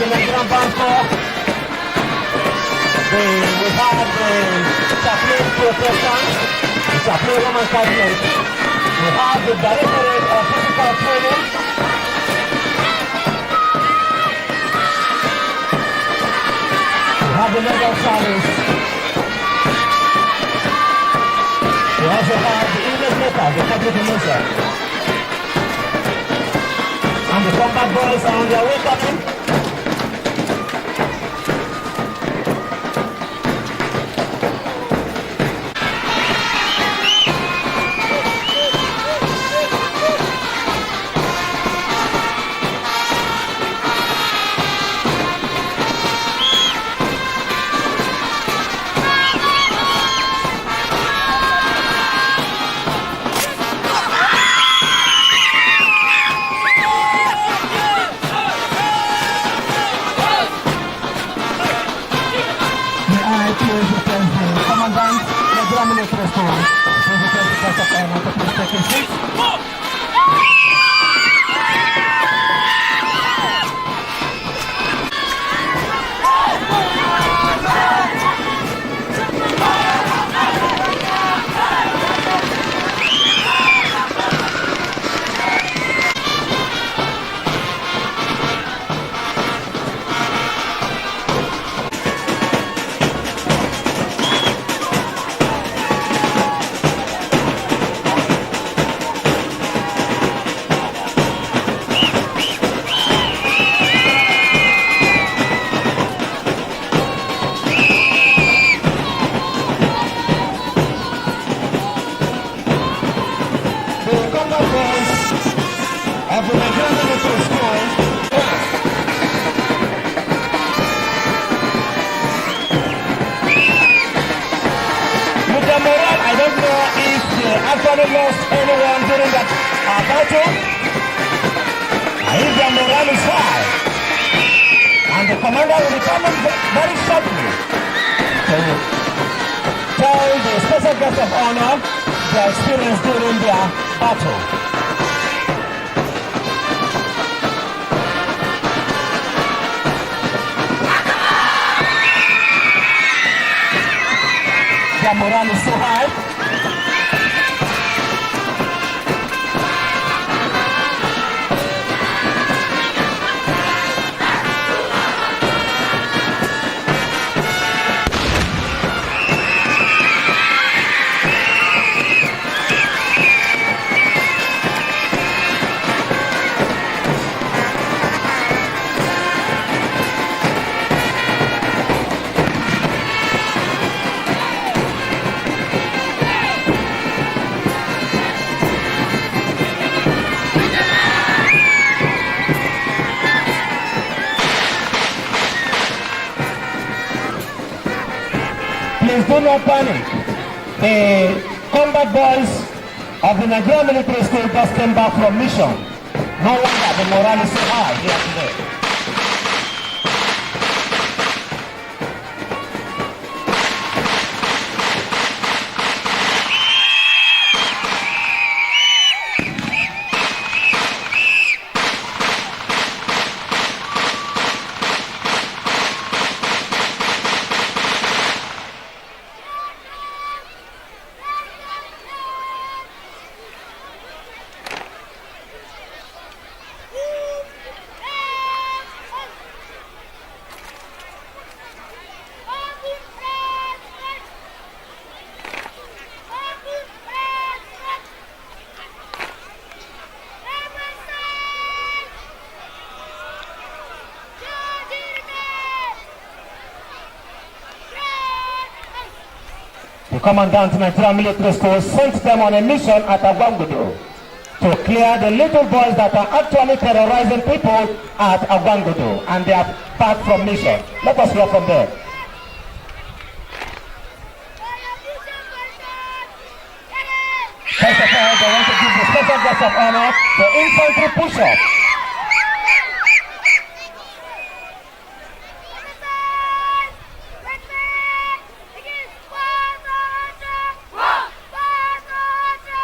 Speaker 4: the Nigerian Band Corps. We have the chaplain profession, the chaplain Roman Catholic. We have the Directorate of Physical Training. We have the legal service. We also have the English makers, the public relation. And the combat boys are on their way coming. Commandant, Nigerian military school. Actually lost anyone during that battle. If the morale is high, and the commander will be coming very shortly to tell the special guest of honor their experience during their battle. Their morale is so high. Please do not panic. The combat boys of the Nigerian military school just came back from mission. No wonder the morale is so high here today. The commandant of Nigerian military school sent them on a mission at Agwangudu to clear the little boys that are actually terrorizing people at Agwangudu, and they are back from mission. Let us hear from them. First of all, they want to give the special guest of honor the infantry push-up.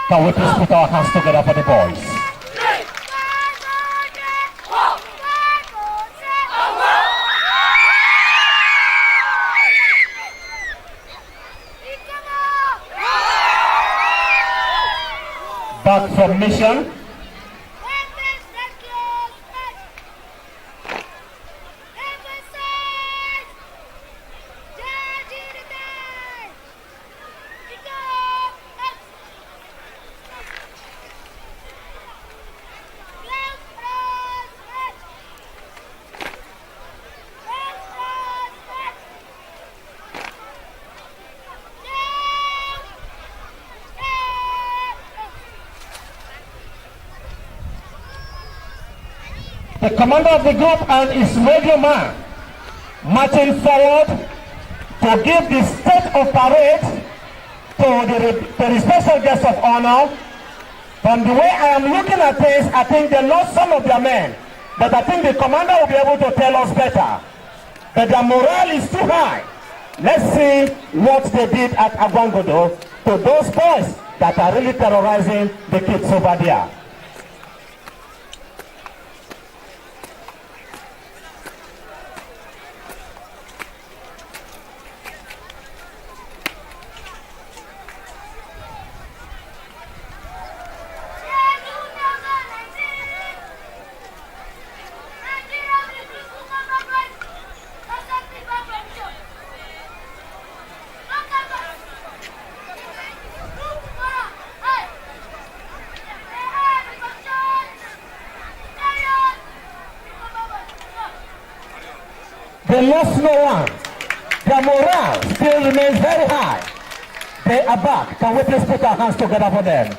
Speaker 4: Can we please put our hands together for the boys? formation. The commander of the group and his radio man marching forward to give the state of parade to the special guest of honor. From the way I am looking at this, I think they lost some of their men, but I think the commander will be able to tell us better. But their morale is too high. Let's see what they did at Agwangodo to those boys that are really terrorizing the kids over there. They lost no one. Their morale still remains very high. They are back. Can we please put our hands together for them?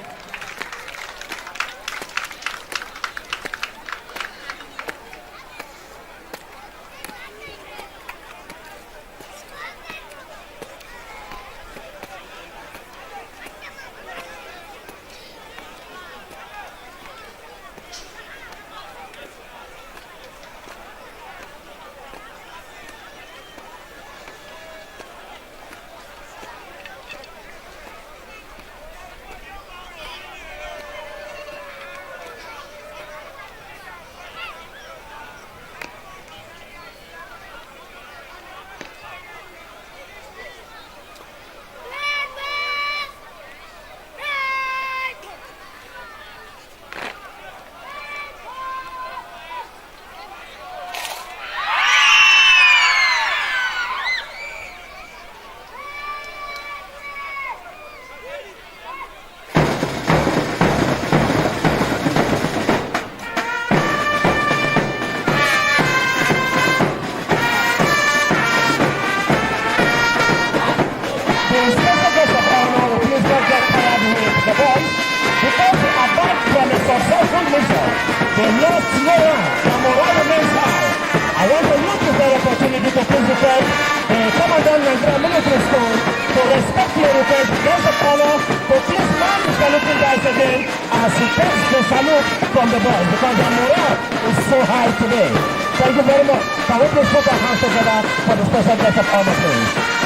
Speaker 4: Nigerian military school to respectfully request the guest of honor to please man the saluting guys again as he takes the salute from the boys because the morale is so high today. Thank you very much. Can we please put our hands together for the special guest of honor, please?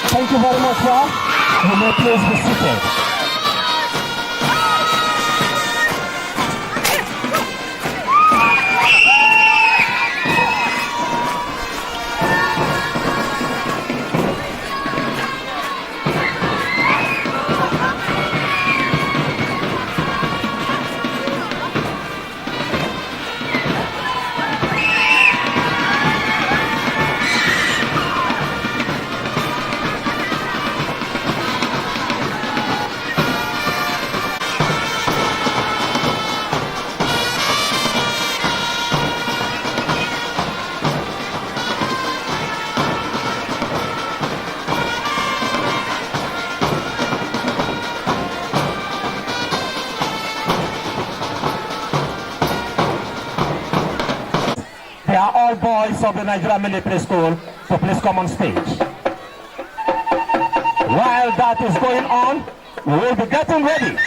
Speaker 4: Thank you very much, sir. You may please be seated. boys of the Nigerian Military School to please come on stage. While that is going on, we will be getting ready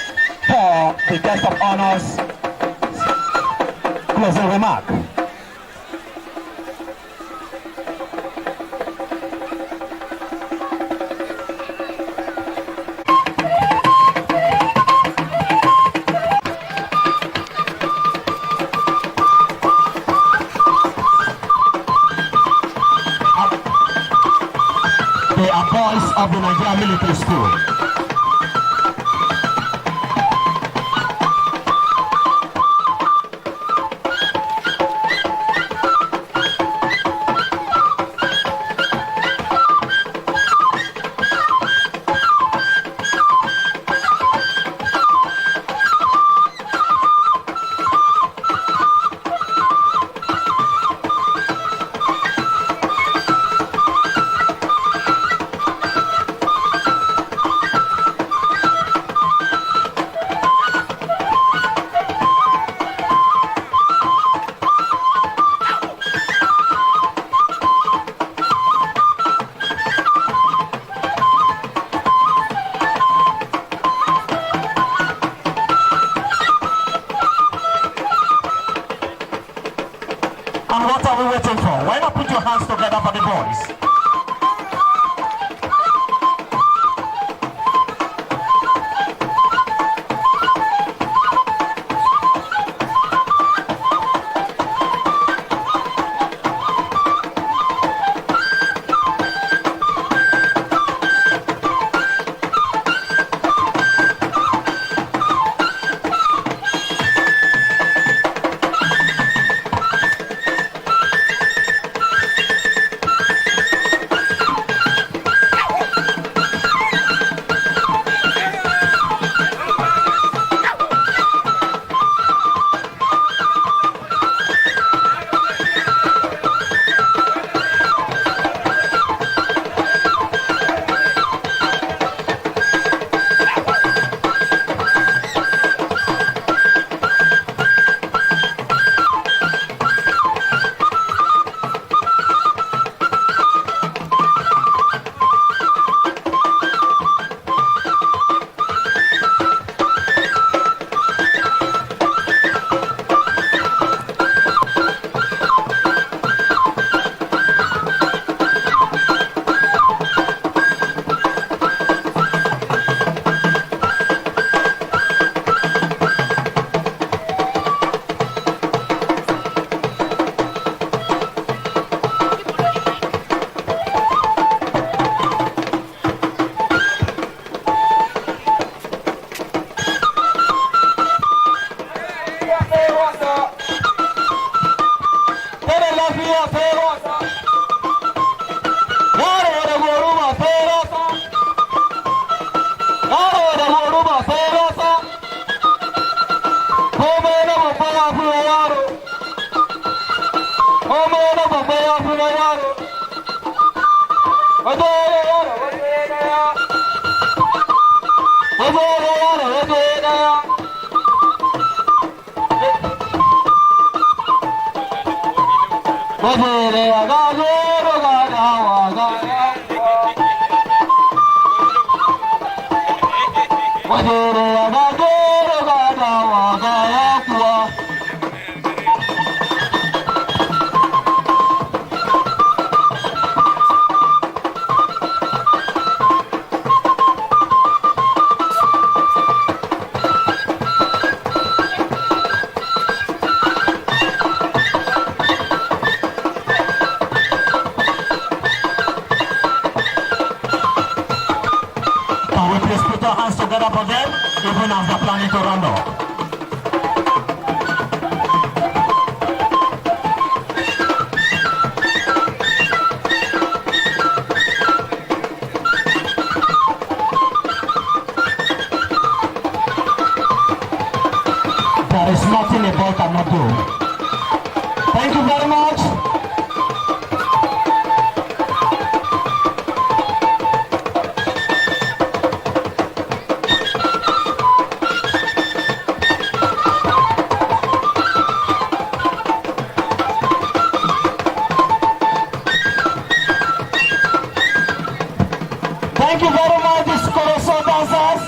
Speaker 4: for the guest of honor's closing remark. They are boys of the Nigerian Military School. And what are we waiting for? Why not put your hands together for the boys? Even as they're planning to run off. There is nothing a boy cannot do. Thank you very much. Thank you very much, the Colossal dancers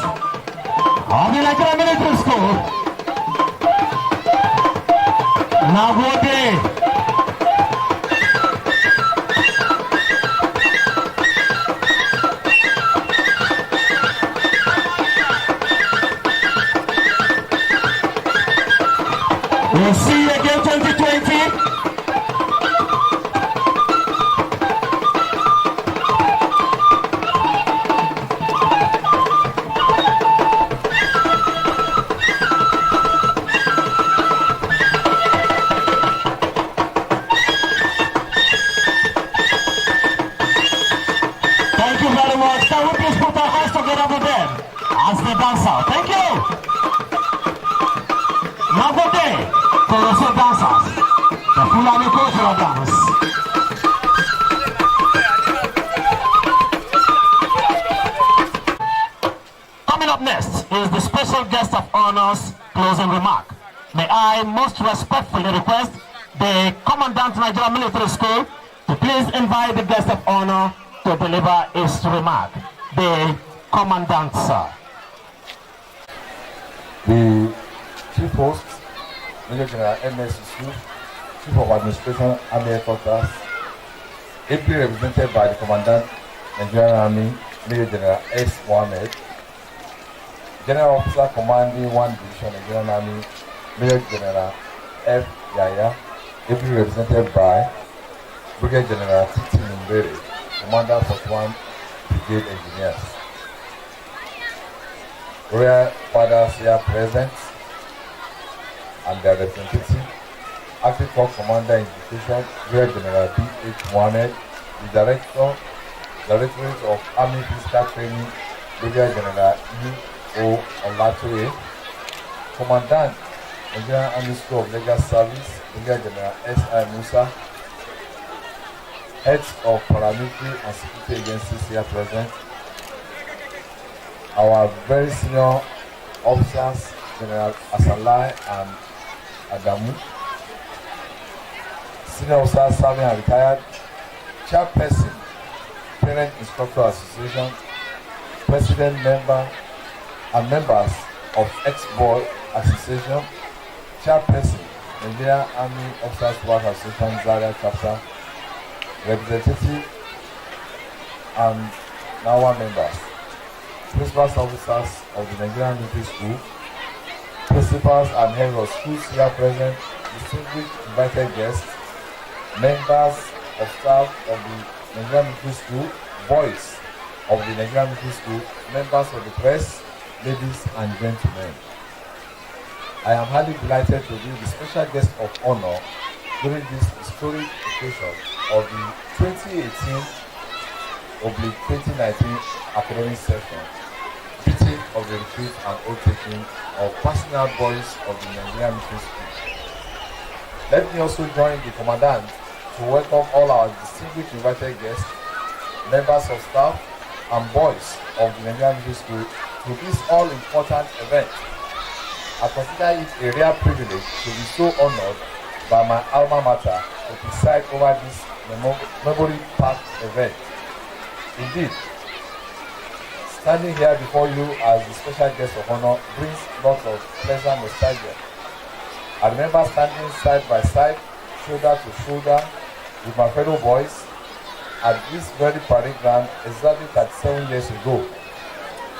Speaker 4: of the Nigerian Military School. Nagode. We'll see you again 2020. Thank you very much. Can we please put our hands together for them as they dance out? Thank you. Nagode. Colossal dancers, the Fulani cultural dance. Coming up next is the special guest of honor's closing remark. May I most respectfully request the Commandant Nigerian Military School to please invite the guest of honor to deliver his remark. The Commandant, sir.
Speaker 6: The Chief Host, Major General M.S. Yusuf, Chief of Administration, Army Headquarters, ably represented by the Commandant, Nigerian Army, Major General S. Mohammed, General Officer Commanding 1 Division, Nigerian Army, Major General F. Yaya, ably represented by Brigadier General Titi Numbere, Commander 41 Brigade Engineers. Royal Fathers here present, and their representative, Acting Corps Commander in Education, Brigadier General B.H. Mohammed, the Directorate of Army Physical Training, Brigadier General E.O. Olatoye, Commandant, Nigerian Army School of Legal Service, Brigadier General S.I. Musa, Heads of Paramilitary and Security Agencies here present, our very senior officers, General Asalai and Adamu, senior officers serving and retired, chairperson, Parent Instructor Association, president member and members of Ex-Boy Association, chairperson, Nigerian Army Officers Work Association Zaria chapter, representative and NAWA members, principals officers of the Nigerian Military School, principals and heads of schools here present, distinguished invited guests, members of staff of the Nigerian Military School, boys of the Nigerian Military School, members of the press, ladies and gentlemen. I am highly delighted to be the special guest of honor during this historic occasion of the 2018/2019 academic session, beating of the retreat and oath-taking of personal boys of the Nigerian Military School. Let me also join the Commandant to welcome all our distinguished invited guests, members of staff, and boys of the Nigerian Military School to this all-important event. I consider it a rare privilege to be so honored by my alma mater to preside over this memory-packed event. Indeed, standing here before you as the special guest of honor brings lots of pleasant nostalgia. I remember standing side by side, shoulder to shoulder, with my fellow boys at this very parade ground exactly 37 years ago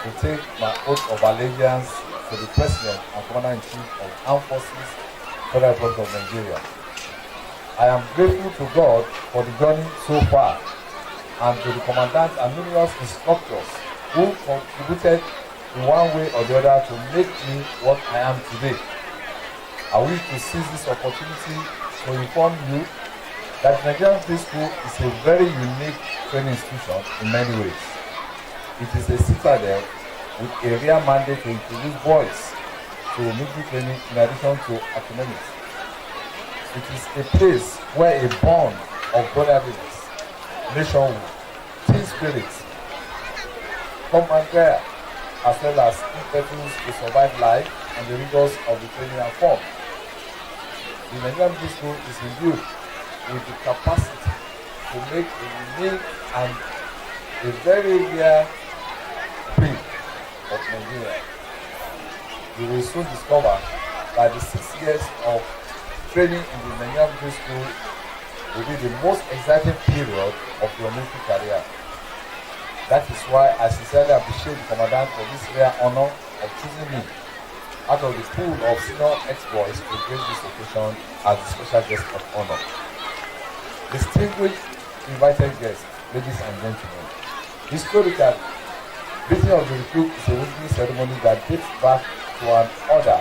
Speaker 6: to take my oath of allegiance to the President and Commander-in-Chief of Armed Forces, Federal Republic of Nigeria. I am grateful to God for the journey so far and to the Commandant and numerous instructors who contributed in one way or the other to make me what I am today. I wish to seize this opportunity to inform you that Nigerian Military School is a very unique training institution in many ways. It is a citadel with a rare mandate to introduce boys to military training in addition to academics. It is a place where a bond of brotherliness, nationhood, team spirit, common care, as well as impetus to survive life and the rigors of the training are formed. The Nigerian Military School is imbued with the capacity to make a unique and a very rare of Nigeria. You will soon discover that the 6 years of training in the Nigerian military school will be the most exciting period of your military career. That is why I sincerely appreciate the Commandant for this rare honor of choosing me out of the pool of senior ex-boys to grace this occasion as the special guest of honor. Distinguished invited guests, ladies and gentlemen, historically, beating of the recruit is a weekly ceremony that dates back to an order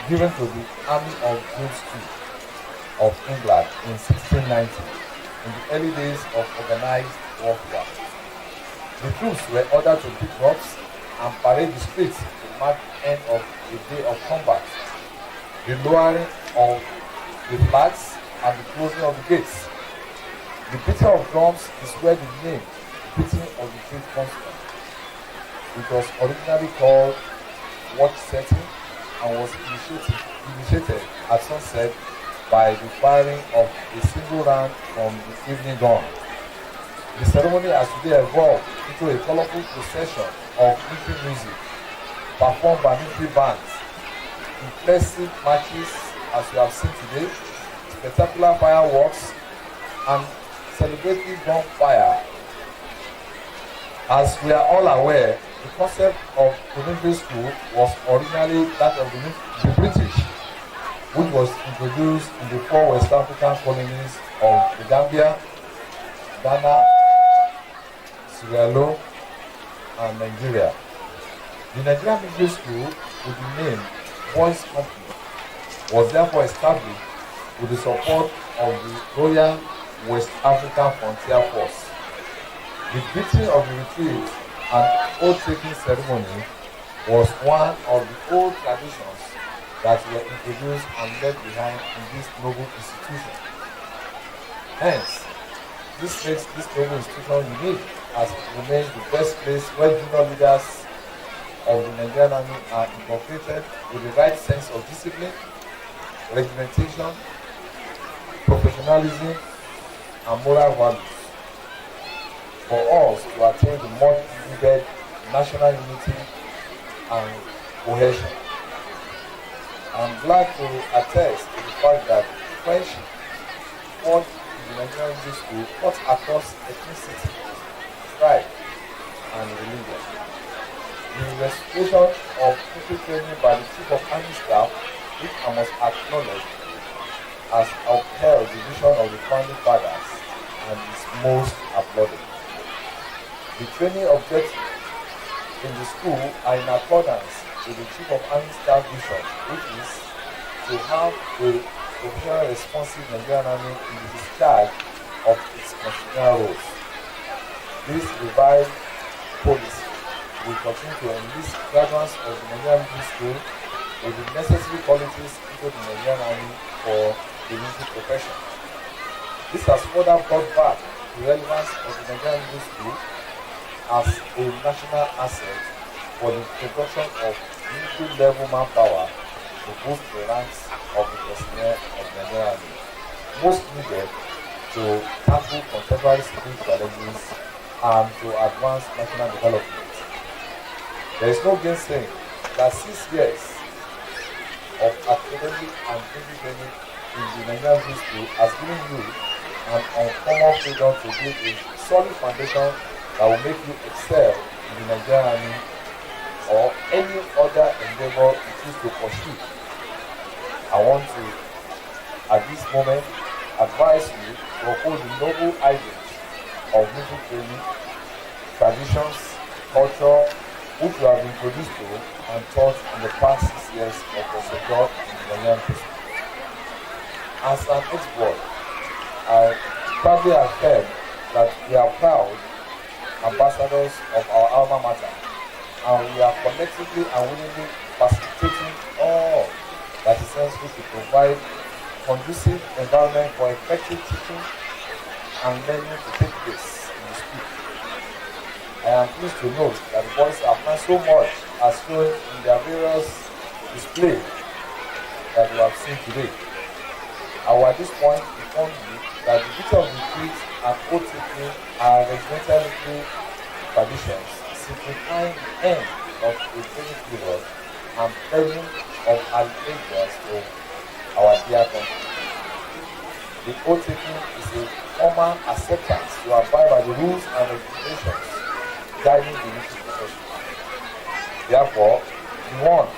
Speaker 6: given to the Army of James II of England in 1690, in the early days of organized warfare. The troops were ordered to pick rocks and parade the streets to mark the end of the day of combat, the lowering of the flags and the closing of the gates. The beating of drums is where the name beating of the gate comes from. It was originally called watch setting and was initiated at sunset by the firing of a single round from the evening gun. The ceremony has today evolved into a colorful procession of military music performed by military bands, impressive marches as you have seen today, spectacular fireworks, and celebratory bonfire. As we are all aware, the concept of the military school was originally that of the British, which was introduced in the 4 West African colonies of the Gambia, Ghana, Sierra Leone, and Nigeria. The Nigerian military school, with the name Boys Company, was therefore established with the support of the Royal West African Frontier Force. The beating of the retreat and oath-taking ceremony was one of the old traditions that were introduced and left behind in this noble institution. Hence, this makes this noble institution unique as it remains the best place where junior leaders of the Nigerian Army are incorporated with the right sense of discipline, regimentation, professionalism, and moral values for us to attain the much needed national unity and cohesion. I'm glad to attest to the fact that friendship forged in the Nigerian military school cuts across ethnicity, tribe, and religion. The restoration of military training by the Chief of Army Staff, which I must acknowledge, has upheld the vision of the founding fathers and is most applauded. The training objectives in the school are in accordance with the Chief of Army Staff vision, which is to have a professional responsive Nigerian Army in the discharge of its constitutional roles. This revised policy will continue to enlist graduates of the Nigerian military school with the necessary qualities into the Nigerian Army for the military profession. This has further brought back the relevance of the Nigerian military school as a national asset for the production of military level manpower to boost the ranks of the personnel of the Nigerian Army, most needed to tackle contemporary security challenges and to advance national development. There is no gainsaying that 6 years of academic and basic training in the Nigerian military school has given you an uncommon freedom to build a solid foundation that will make you excel in the Nigerian Army or any other endeavor you choose to pursue. I want to, at this moment, advise you to uphold the noble ideals of military training, traditions, culture, which you have been introduced to and taught in the past 6 years of your sojourn in the Nigerian military. As an ex-boy, I proudly affirm that we are proud ambassadors of our alma mater, and we are collectively and willingly facilitating all that is necessary to provide conducive environment for effective teaching and learning to take place in the school. I am pleased to note that the boys have learned so much as shown in their various displays that we have seen today. I will at this point inform you that the duty of retreat and oath-taking are regimental military traditions, simplifying the end of a training period and pledging of allegiance to our dear country. The oath taking is a formal acceptance to abide by the rules and regulations guiding the military profession. Therefore, we want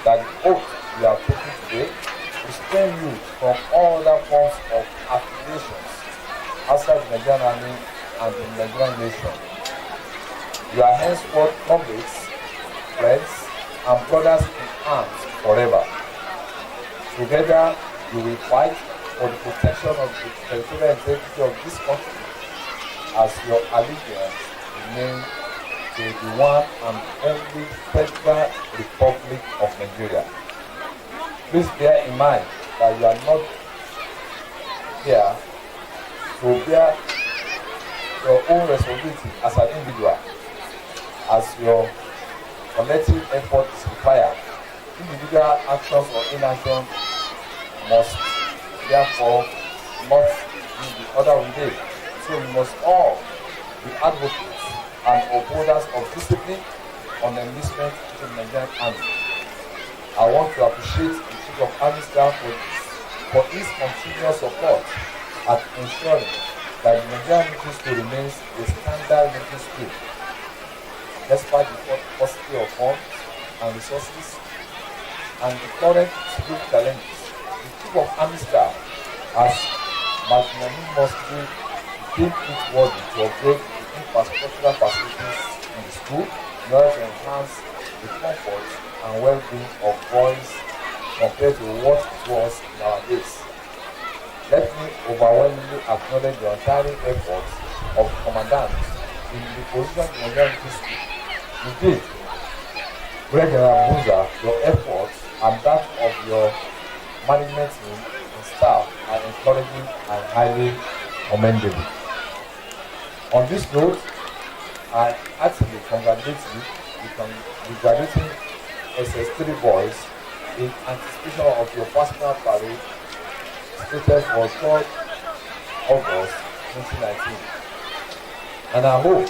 Speaker 6: that the oath we are taking today will spare you from all other forms of affiliations outside the Nigerian Army and the Nigerian nation. You are henceforth comrades, friends, and brothers in arms forever. Together, you will fight for the protection of the territorial integrity of this country as your allegiance remains to the one and only Federal Republic of Nigeria. Please bear in mind that you are not here to bear your own responsibility as an individual, as your collective effort is required. Individual actions or inaction must therefore not be the order of the day. So we must all be advocates and upholders of discipline on enlistment to the Nigerian Army. I want to appreciate the Chief of Army Staff for his continuous support at ensuring that the Nigerian military school remains a standard military school. Despite the paucity of funds and resources and the current security challenges, the Chief of Army Staff has magnanimously deemed it worthy to upgrade the infrastructural facilities in the school in order to enhance the comfort and well-being of boys compared to what it was in our days. Let me overwhelmingly acknowledge the untiring efforts of the Commandant in the position of the Nigerian School. Indeed, Brigadier General Bunza, your efforts and that of your management team and staff are encouraging and highly commendable. On this note, I actually congratulate you with graduating SS3 boys in anticipation of your personal parade scheduled for 3rd August 2019. And I hope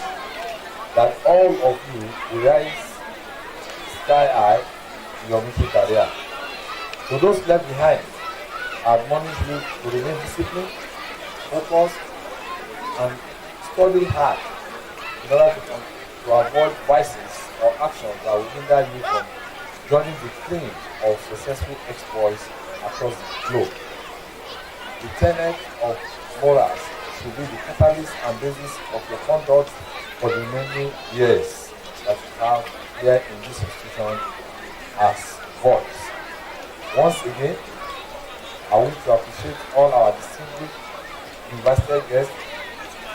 Speaker 6: that all of you will rise sky high in your military career. To those left behind, I admonish you to remain disciplined, focused, and study hard in order to avoid vices or actions that will hinder you from joining the stream of successful exploits across the globe. The tenet of morals should be the catalyst and basis of your conduct for the many years that you have here in this institution as voice. Once again, I wish to appreciate all our distinguished invited guests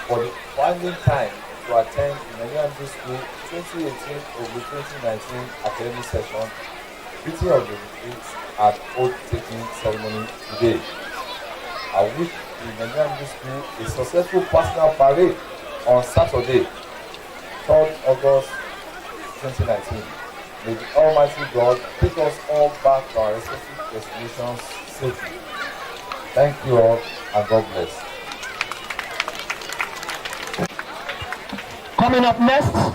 Speaker 6: for finding time to attend the Nigerian Military School 2018-2019 academic session, greeting of the retreat and oath-taking ceremony today. I wish the Nigerian Military School a successful personal parade on Saturday, 3rd August 2019. May the Almighty God take us all back to our respective destinations safely. Thank you all and God bless.
Speaker 4: Coming up next,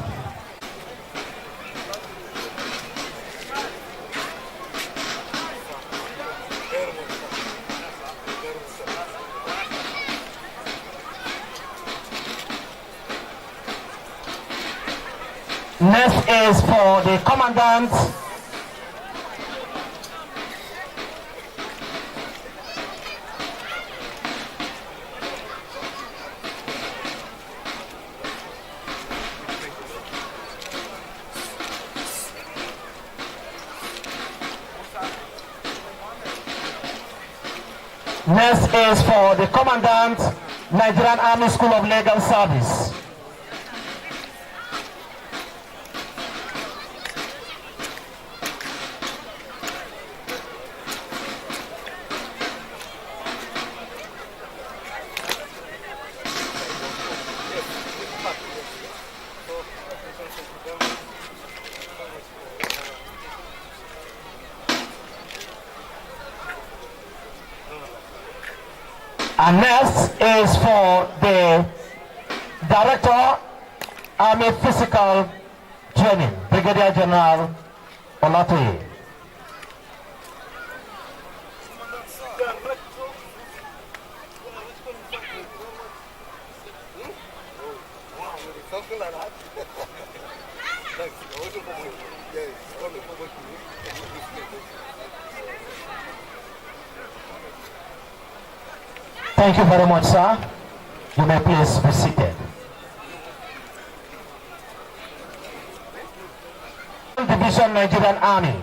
Speaker 4: is for the Commandant Nigerian Army School of Legal Service. And next is for the Director, Army Physical Training, Brigadier General Olatoye.
Speaker 2: Something like that.
Speaker 4: Thank you very much, sir. You may please be seated. Division Nigerian Army.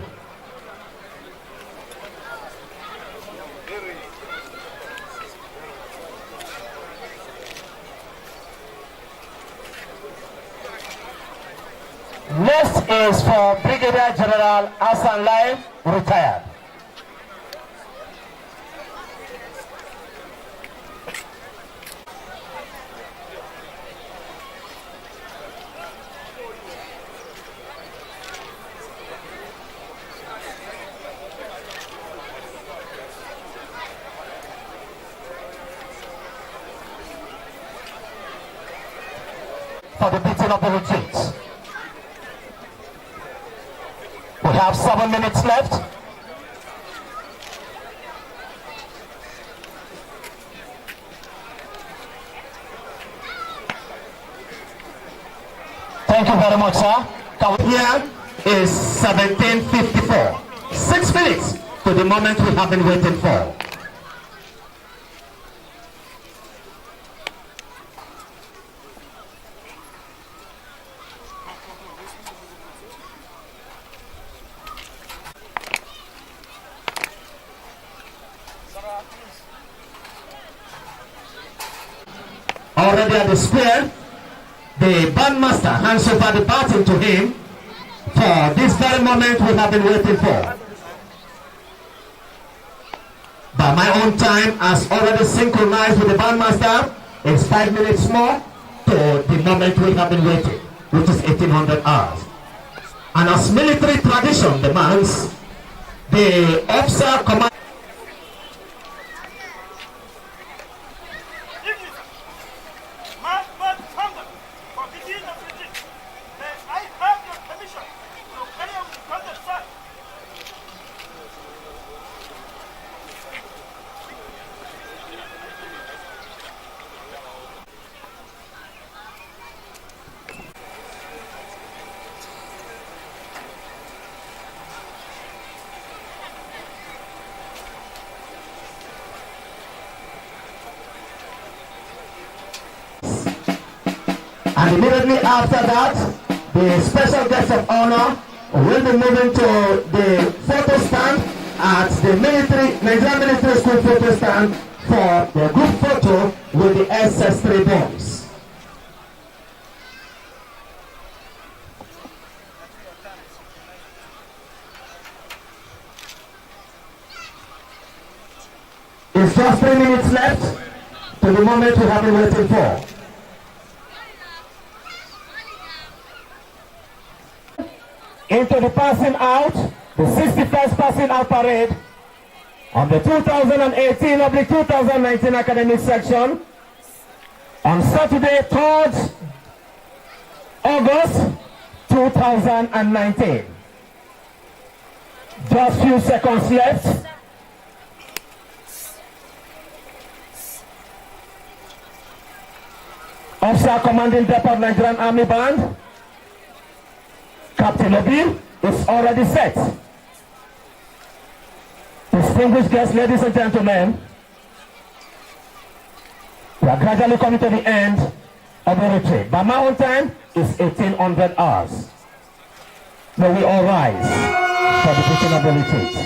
Speaker 4: Next is for Brigadier General Hassan Lai, retired. For the beating of the retreat. We have 7 minutes left. Thank you very much, sir. Here is 17:54. 6 minutes to the moment we have been waiting for. Already at the square, the bandmaster hands over the baton to him for this very moment we have been waiting for. By my own time, as already synchronized with the bandmaster, it's 5 minutes more to the moment we have been waiting, which is 1800 hours. And as military tradition demands, the officer command. And immediately after that, the special guest of honor will be moving to the photo stand at the Nigerian Military School photo stand for the group photo with the SS3 boys. It's just 3 minutes left to the moment we have been waiting for. Into the passing out, the 61st passing out parade on the 2018/2019 academic section on Saturday, 3rd August 2019. Just few seconds left. Officer Commanding Depot Nigerian Army Band, Captain Obi, is already set. Distinguished guests, ladies and gentlemen, we are gradually coming to the end of the retreat. By my own time, it's 1800 hours. May we all rise for the beginning of the retreat.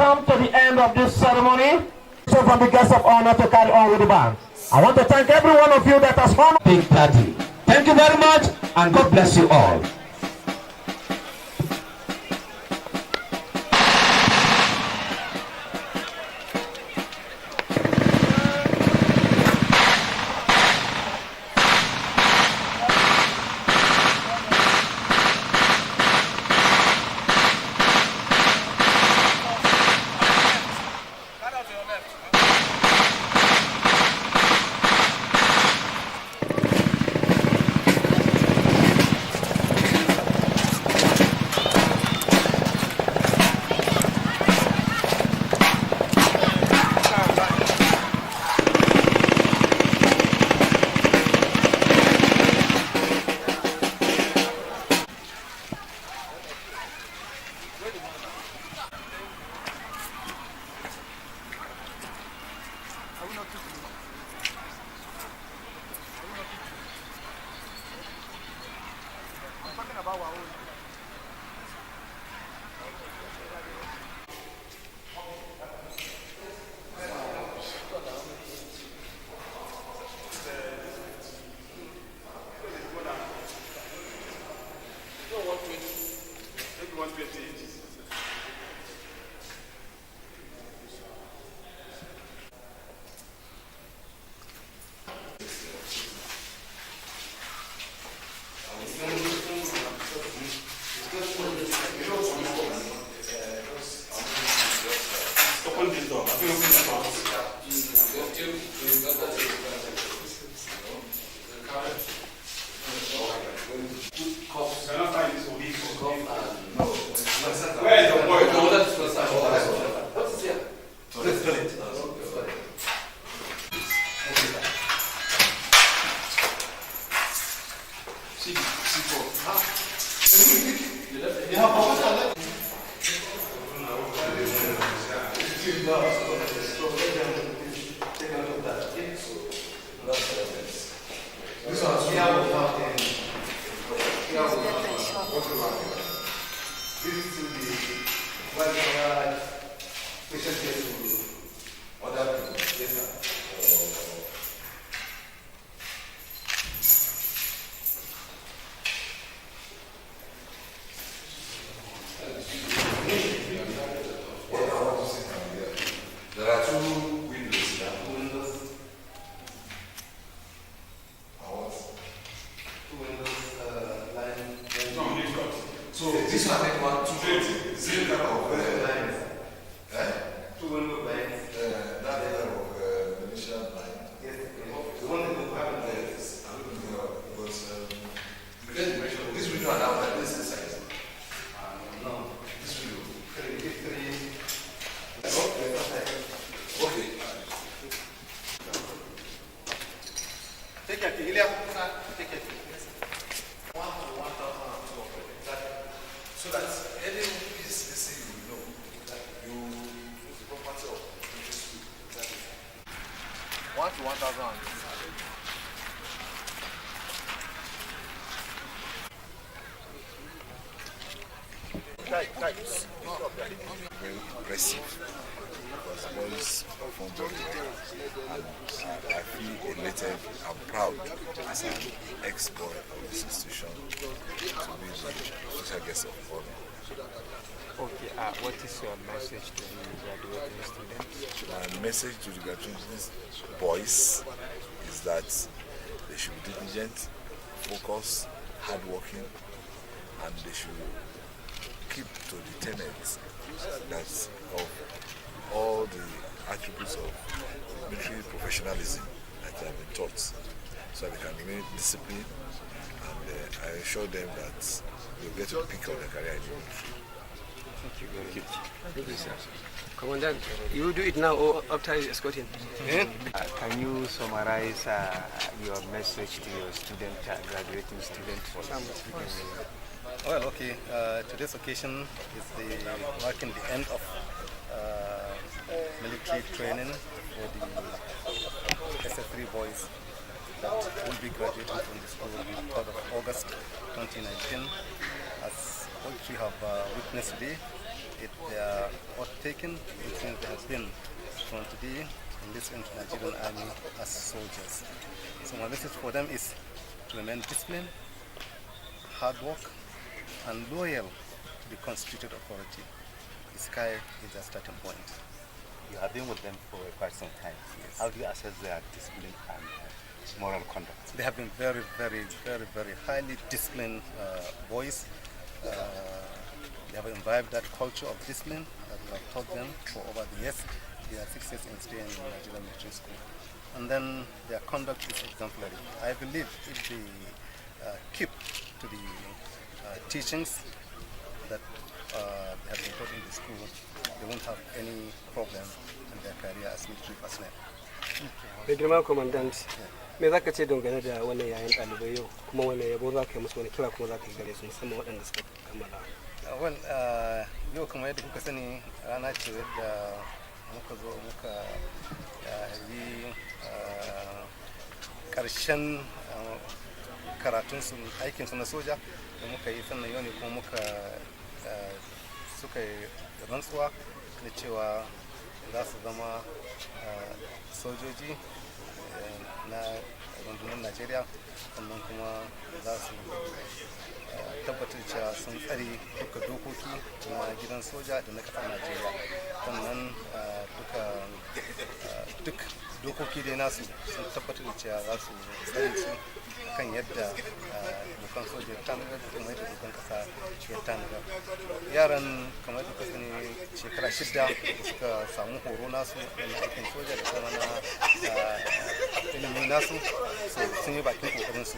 Speaker 4: come to the end of this ceremony. So from the guests of honor to carry on with the band. I want to thank every one of you that has honored Big Daddy. Thank you very much, and God bless you all.
Speaker 7: Very impressive because the boys performed very well, and I feel elated and proud as an ex-boy of this institution to be the special guest of honor.
Speaker 8: Okay, what is your message to the graduating students?
Speaker 7: My message to the graduating boys is that they should be diligent, focused, hardworking, and they should keep to the tenets that of all the attributes of military professionalism that they have been taught, so they can remain disciplined, and I assure them that they'll get to the peak of their career in the military.
Speaker 8: Thank you very much.
Speaker 9: Thank you, sir. Commandant, you do it now or after escorting?
Speaker 8: Can you summarize your message to your student, graduating students?
Speaker 10: Well, okay. Today's occasion is marking the end of military training for the SF3 boys that will be graduating from the school on the 3rd of August 2019. As what we have witnessed today, if they are oath taken, it means they have been from today enlisted into Nigerian army as soldiers. So my message for them is to remain disciplined, hard work, and loyal to the constituted authority. The sky is their starting point.
Speaker 11: You have been with them for quite some time. Yes. How do you assess their discipline and moral conduct?
Speaker 10: They have been very, very, very, very highly disciplined boys. They have imbibed that culture of discipline that we have taught them for over the years. They are 6 years in staying in Nigerian military school. And then their conduct is exemplary. I believe if they keep to the teachings that they have been taught in the school, they won't have any problem in their career as military personnel.
Speaker 9: Mai girma commandant, me za ka ce dangane da wannan yayin ɗalibai yau, kuma wannan yabo za ka yi musu, wani kira kuma za ka yi gare su musamman waɗanda suka kammala?
Speaker 10: Well, yau kamar yadda kuka sani rana ce wadda muka zo muka yi ƙarshen karatunsu aikinsu na soja da muka yi, sannan yau ne kuma muka suka yi rantsuwa da cewa za su zama sojoji na rundunar Najeriya, sannan kuma za su tabbatar cewa sun tsare duka dokoki na gidan soja da na ƙasar Najeriya, sannan duk dokoki dai nasu sun tabbatar da cewa za su tsare su kan yadda dokan soja ya tanadar da kuma yadda dokan ƙasa ya tanadar. Yaran kamar da kuka sani shekara 6 da suka samu horo nasu na aikin soja da kuma na ilimi nasu, sun yi bakin kokarinsu.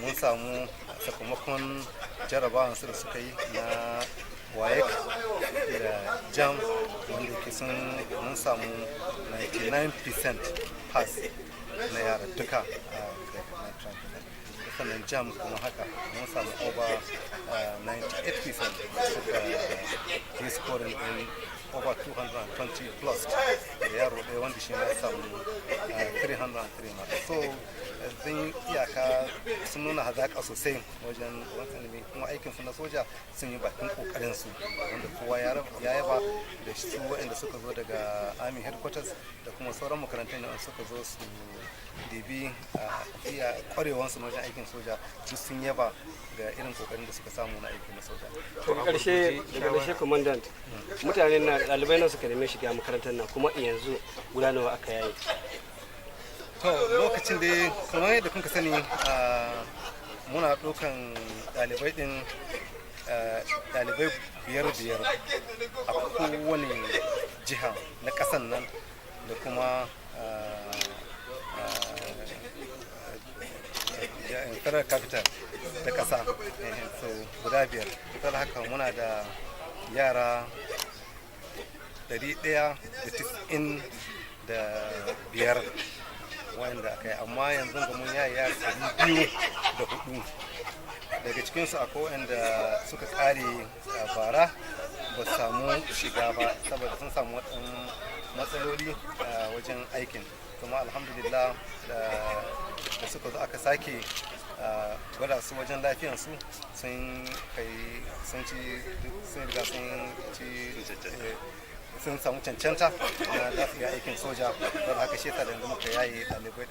Speaker 10: Mun samu sakamakon jarabawansu da suka yi na WAEC da JAM wanda ke mun samu 99% pass na yara duka sannan JAM kuma haka mun samu over 98% suka yi scoring in over 220 plus da yaro ɗaya wanda shi ma samu 303 marks. So sun yi iyaka, sun nuna hazaƙa sosai wajen ilimi, kuma aikinsu na soja sun yi bakin ƙoƙarinsu wanda kowa ya yaba da su waɗanda suka zo daga army headquarters da kuma sauran makarantun da suka zo su dibi iya ƙwarewansu na wajen aikin soja, duk sun yaba ga irin ƙoƙarin da suka samu na aikin na soja.
Speaker 9: Daga ƙarshe commandant, mutane na ɗalibai nan suka neme shiga makarantar nan kuma yanzu guda nawa aka yayi?
Speaker 10: To lokacin da kamar yadda kuka sani muna ɗaukan ɗalibai ɗin ɗalibai biyar a kowane jiha na ƙasan nan da kuma federal capital ta ƙasa, so guda 5. Fitar haka muna da yara 195 wanda aka yi, amma yanzu ga mun yaya 204. Daga cikinsu akwai wanda suka kare bara ba samu shiga ba saboda sun samu matsaloli wajen aikin, kuma alhamdulillah da suka zo aka sake gwada su wajen lafiyansu sun samu cancanta na za su yi aikin soja, don haka shi yasa da yanzu muka yaye ɗalibai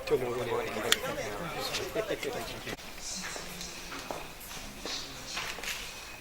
Speaker 10: 200.